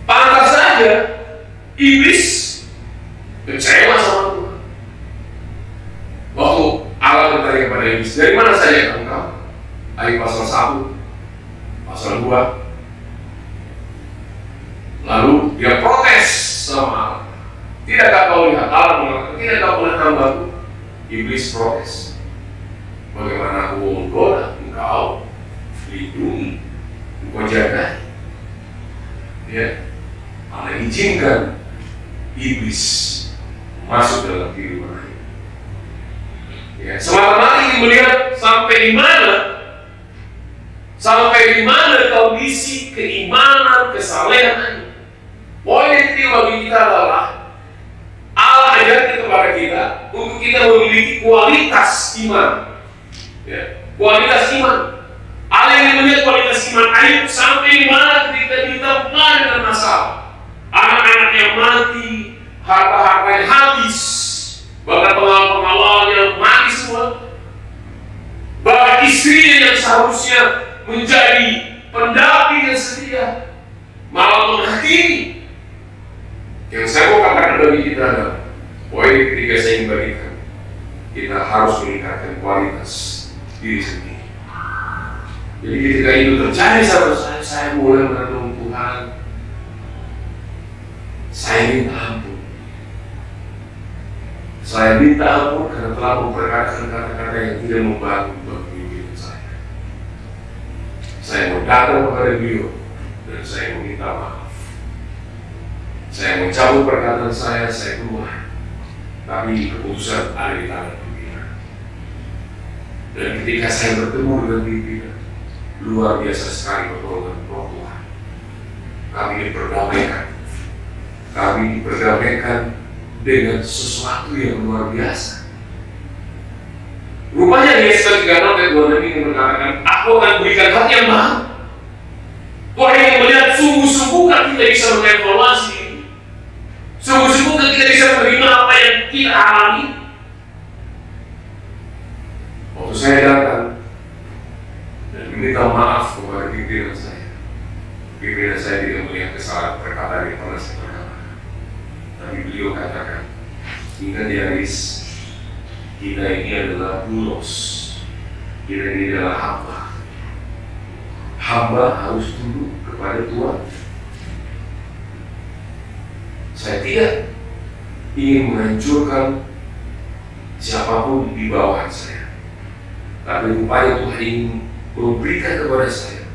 Pantas saja iblis kecewa sama Tuhan. Waktu Allah bertanya kepada iblis, dari mana saja kamu tahu? Ayat pasal 1, pasal 2. Lalu dia protes sama Allah. Tidakkah kau lihat Allah mengatakan, tidakkah kau lihat hambaku? Iblis protes. Bagaimana aku menggoda engkau, lindungi, engkau jaga. Ya, Allah izinkan iblis masuk dalam kehidupan Ayub. Ya, semata-mata ingin melihat sampai di mana kondisi keimanan, kesalehan Ayub. Poin yang ketiga bagi kita adalah Allah ajarkan kepada kita untuk kita memiliki kualitas iman. Ya, kualitas iman. Allah yang melihat kualitas iman Ayub sampai di mana ketika ditempa dengan masalah. Anak-anaknya mati, harta-hartanya habis, bahkan pengawal-pengawalnya mati semua. Bahkan istrinya yang seharusnya menjadi pendamping yang setia malah menghakimi. Yang saya mau katakan bagi kita adalah poin ketiga saya ingin bagikan, kita harus meningkatkan kualitas diri sendiri. Jadi ketika itu terjadi sama saya mulai merenung Tuhan, saya minta ampun. Saya minta ampun karena telah memperkatakan kata-kata yang tidak membantu bagi hidup saya. Saya mau datang kepada beliau dan saya meminta maaf. Saya mencabut perkataan saya keluar. Tapi keputusan ada di tangan pimpinan. Dan ketika saya bertemu dengan pimpinan, luar biasa sekali pertolongan Tuhan. Kami diperdamaikan. Kami diperdamaikan dengan sesuatu yang luar biasa. Rupanya dia seketika nanti Tuhan ini mengatakan, aku akan berikan hati yang baru. Tuhan yang melihat sungguh-sungguh kan kita bisa mengevaluasi. Sungguh-sungguh kan kita bisa menerima apa yang kita alami. Waktu saya datang dan meminta maaf kepada pimpinan saya, pimpinan saya tidak melihat kesalahan perkataan yang pernah saya katakan. Tapi beliau katakan, ingat ya Riz, kita ini adalah bulos, kita ini adalah hamba. Hamba harus tunduk kepada Tuhan. Saya tidak ingin menghancurkan siapapun di bawah saya, tapi rupanya Tuhan ingin memberikan kepada saya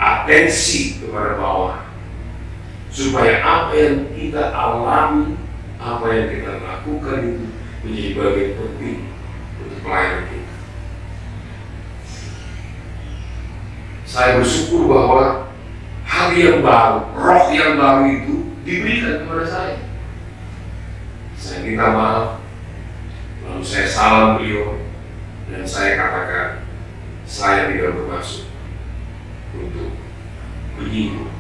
atensi kepada bawah, supaya apa yang kita alami, apa yang kita lakukan itu menjadi bagian penting untuk pelayanan kita. Saya bersyukur bahwa hari yang baru, roh yang baru itu diberikan kepada saya. Saya minta maaf, lalu saya salam beliau, dan saya katakan saya tidak bermaksud untuk menyinggung,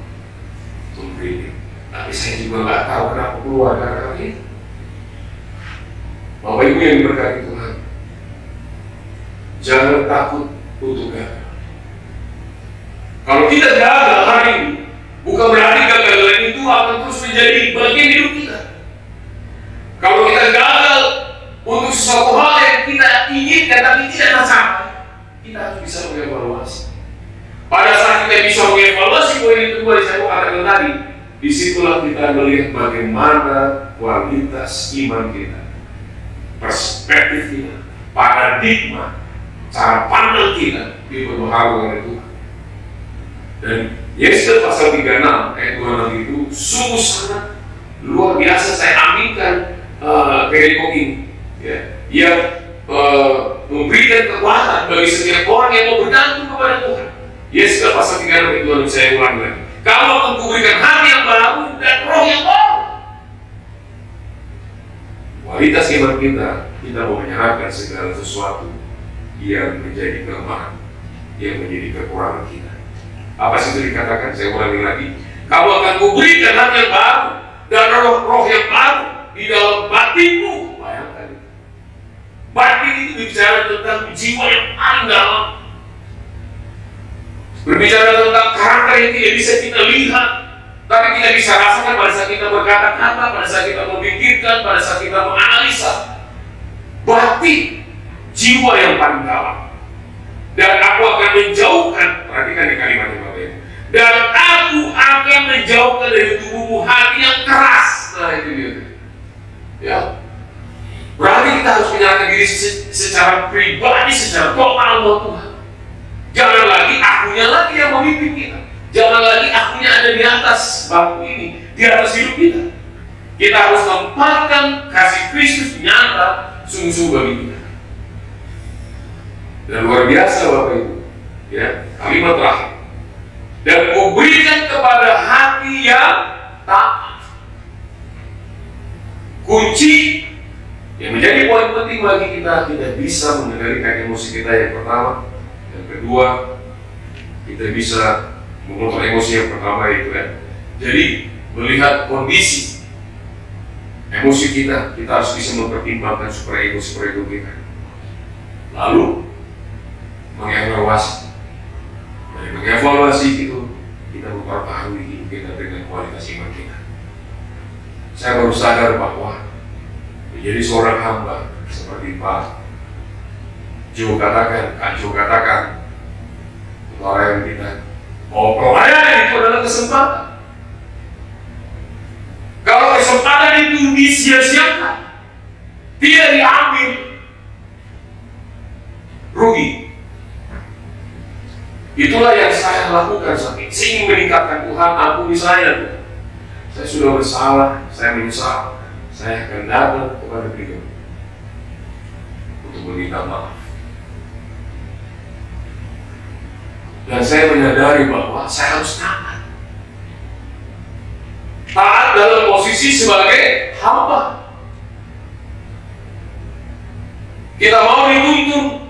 memberi. Tapi saya juga nggak tahu kenapa keluar kata-kata itu. Bapak Ibu yang diberkati Tuhan, jangan takut untuk gagal. Kalau kita gagal hari ini, bukan berarti kegagalan itu akan terus menjadi bagian hidup kita. Kalau kita gagal untuk sesuatu hal yang kita inginkan tapi tidak tercapai, kita harus bisa mengevaluasi. Pada saat kita bisa mengevaluasi poin yang kedua yang saya katakan tadi, disitulah kita melihat bagaimana kualitas iman kita, perspektif kita, paradigma, cara pandang kita diperbaharui oleh Tuhan. Dan Yesaya pasal 36 ayat 26 itu sungguh sangat luar biasa. Saya aminkan kehidupan ini, ya, yang memberikan kekuatan bagi setiap orang yang mau bergantung kepada Tuhan. Yesaya pasal 36 ayat 26, saya ulang lagi. Kamu akan kuberikan hati yang baru dan roh yang baru. Kualitas iman kita mau menyerahkan segala sesuatu yang menjadi kelemahan, yang menjadi kekurangan kita. Apa sih itu dikatakan? Saya ulangi lagi. Kamu akan kuberikan hati yang baru dan roh yang baru di dalam batinmu. Bayangkan itu. Batin itu bicara tentang jiwa yang paling dalam. Berbicara tentang karakter yang tidak bisa kita lihat, tapi kita bisa rasakan pada saat kita berkata-kata, pada saat kita memikirkan, pada saat kita menganalisa. Batin, jiwa yang paling dalam. Dan aku akan menjauhkan, perhatikan di kalimat yang Bapak, dan aku akan menjauhkan dari tubuhmu hati yang keras. Nah itu dia. Ya. Berarti kita harus menyerahkan diri secara pribadi, secara total buat Tuhan. Jangan lagi akunya lagi yang memimpin kita. Jangan lagi akunya ada di atas bangku ini, di atas hidup kita. Kita harus tempatkan kasih Kristus nyata sungguh-sungguh bagi kita. Dan luar biasa Bapak Ibu, ya, kalimat terakhir. Dan kuberikan kepada hati yang taat. Kunci yang menjadi poin penting bagi kita, tidak bisa mengendalikan emosi kita yang pertama. Yang kedua, kita bisa mengontrol emosi yang pertama itu ya. Jadi melihat kondisi emosi kita harus bisa mempertimbangkan supaya ego kita. Lalu mengevaluasi. Dari mengevaluasi itu kita memperbaharui hidup kita dengan kualitas iman kita. Saya baru sadar bahwa menjadi seorang hamba seperti Pak Kak Jo katakan, orang kita, bahwa pelayanan itu adalah kesempatan. Kalau kesempatan itu disia-siakan, tidak diambil, rugi. Itulah yang saya lakukan saat ini. Saya ingin meningkatkan Tuhan, ampuni saya. Saya sudah bersalah, saya menyesal. Saya akan datang kepada beliau untuk meminta maaf. Dan saya menyadari bahwa saya harus taat. Taat dalam posisi sebagai hamba. Kita mau dituntun,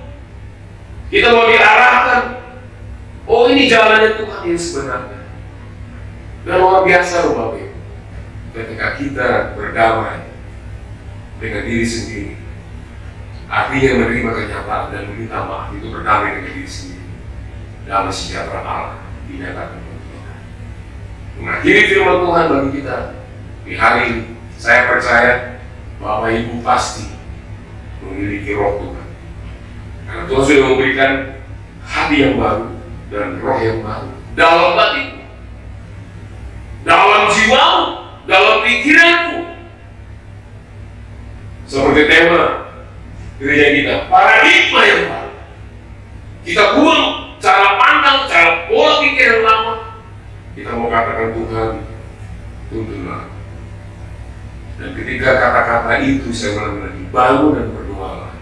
kita mau diarahkan. Oh, ini jalannya Tuhan yang sebenarnya. Dan luar biasa loh Bapak Ibu, ketika kita berdamai dengan diri sendiri, artinya menerima kenyataan dan meminta maaf, itu berdamai dengan diri sendiri. Damai sejahtera Allah dinyatakan bagi kita. Mengakhiri firman Tuhan bagi kita di hari ini, saya percaya Bapak Ibu pasti memiliki roh Tuhan. Karena Tuhan sudah memberikan hati yang baru dan roh yang baru dalam batinmu, dalam jiwamu, dalam pikiranmu. Seperti tema gereja kita, paradigma yang baru. Kita buang cara pandang, cara pola pikir yang lama. Kita mau katakan Tuhan, tuntunlah. Dan ketika kata-kata itu saya ulang lagi, bangun dan berdoalah.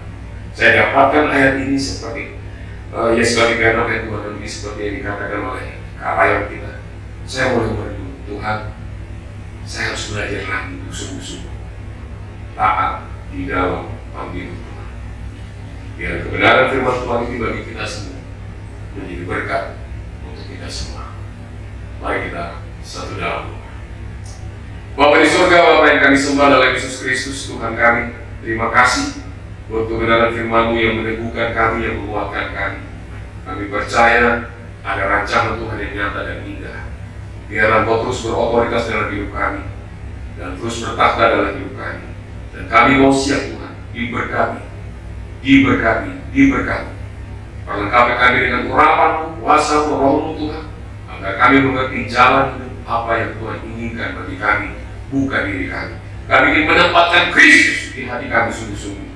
Saya dapatkan ayat ini seperti Yesaya 36 ayat 2 ini seperti yang dikatakan oleh karya kita. Saya mulai berdoa, Tuhan, saya harus belajar lagi untuk sungguh-sungguh taat di dalam panggilan Tuhan. Biar kebenaran firman Tuhan ini bagi kita semua menjadi berkat untuk kita semua. Mari kita satu dalam doa. Bapa di surga, Bapa yang kami sembah dalam Yesus Kristus Tuhan kami, Terima kasih buat kebenaran firman-Mu yang meneguhkan kami, yang menguatkan kami. Kami percaya ada rancangan Tuhan yang nyata dan indah. Biarlah Engkau terus berotoritas dalam hidup kami dan terus bertakhta dalam hidup kami. Dan kami mau siap Tuhan, diberkati, diberkati. Perlengkapi kami dengan urapan-Mu, kuasa-Mu, Roh-Mu Tuhan, agar kami mengerti jalan hidup apa yang Tuhan inginkan bagi kami, bukan diri kami. Kami ingin menempatkan Kristus di hati kami sungguh-sungguh.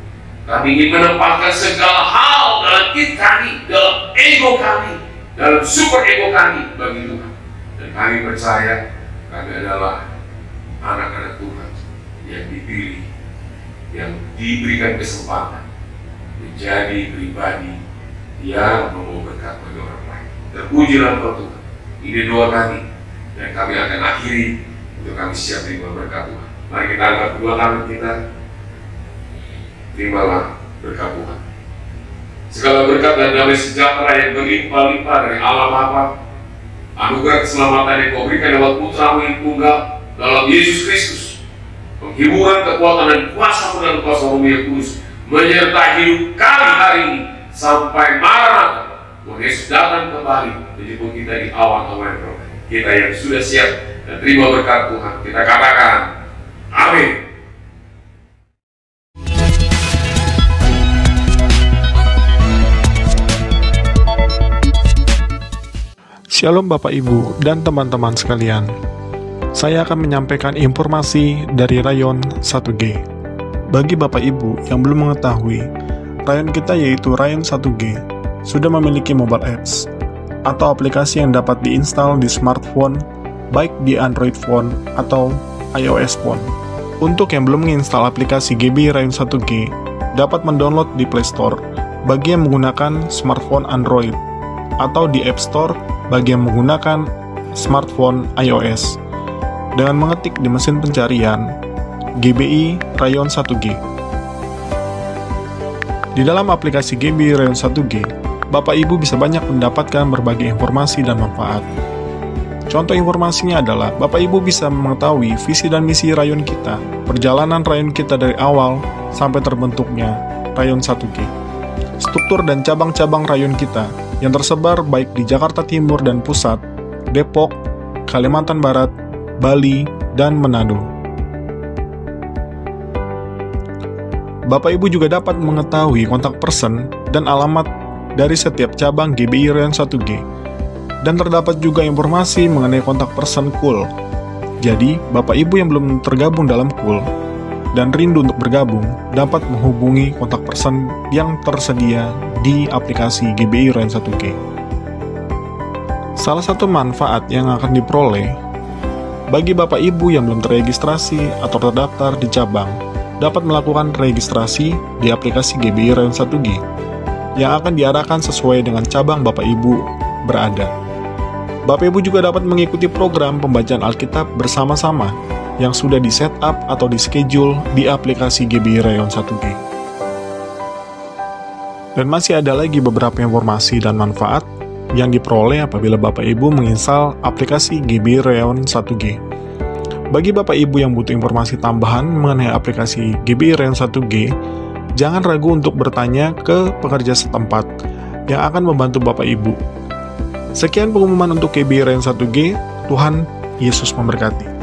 Kami ingin menempatkan segala hal dalam diri kami, dalam ego kami, dalam super ego kami bagi Tuhan. Dan kami percaya kami adalah anak-anak Tuhan yang dipilih, yang diberikan kesempatan menjadi pribadi yang membawa berkat bagi orang lain. Terpujilah Engkau Tuhan. Ini doa kami, dan kami akan akhiri untuk kami siap terima berkat Tuhan. Mari kita angkat kedua tangan kita. Terimalah berkat Tuhan. Segala berkat dan damai sejahtera yang berlimpah-limpah dari Allah Bapa, anugerah keselamatan yang Kau berikan lewat Putra-Mu yang tunggal dalam Yesus Kristus, penghiburan, kekuatan dan kuasa dan kuasa Roh yang kudus menyertai hidup kami hari ini sampai Maranatha, Tuhan Yesus datang kembali menjemput kita di awan-awan roh. Kita yang sudah siap dan terima berkat Tuhan, kita katakan amin. Shalom Bapak Ibu dan teman-teman sekalian. Saya akan menyampaikan informasi dari Rayon 1G. Bagi Bapak Ibu yang belum mengetahui, Rayon kita yaitu Rayon 1G sudah memiliki mobile apps atau aplikasi yang dapat diinstal di smartphone, baik di Android phone atau iOS phone. Untuk yang belum menginstal aplikasi GB Rayon 1G, dapat mendownload di Play Store bagi yang menggunakan smartphone Android atau di App Store bagi yang menggunakan smartphone iOS dengan mengetik di mesin pencarian GBI Rayon 1G. Di dalam aplikasi GB Rayon 1G, Bapak Ibu bisa banyak mendapatkan berbagai informasi dan manfaat. Contoh informasinya adalah Bapak Ibu bisa mengetahui visi dan misi Rayon kita, perjalanan Rayon kita dari awal sampai terbentuknya Rayon 1G, struktur dan cabang-cabang Rayon kita yang tersebar baik di Jakarta Timur dan Pusat, Depok, Kalimantan Barat, Bali, dan Manado. Bapak Ibu juga dapat mengetahui kontak person dan alamat dari setiap cabang GBI Rayon 1G, dan terdapat juga informasi mengenai kontak person KUL. Jadi, Bapak Ibu yang belum tergabung dalam KUL dan rindu untuk bergabung, dapat menghubungi kontak person yang tersedia di aplikasi GBI Rayon 1G. Salah satu manfaat yang akan diperoleh bagi Bapak Ibu yang belum terregistrasi atau terdaftar di cabang, dapat melakukan registrasi di aplikasi GBI Rayon 1G yang akan diarahkan sesuai dengan cabang Bapak Ibu berada. Bapak Ibu juga dapat mengikuti program pembacaan Alkitab bersama-sama yang sudah di-setup atau di-schedule di aplikasi GBI Rayon 1G. Dan masih ada lagi beberapa informasi dan manfaat yang diperoleh apabila Bapak Ibu menginstal aplikasi GBI Rayon 1G. Bagi Bapak Ibu yang butuh informasi tambahan mengenai aplikasi GBI Rayon 1G, jangan ragu untuk bertanya ke pekerja setempat yang akan membantu Bapak Ibu. Sekian pengumuman untuk GBI Rayon 1G. Tuhan Yesus memberkati.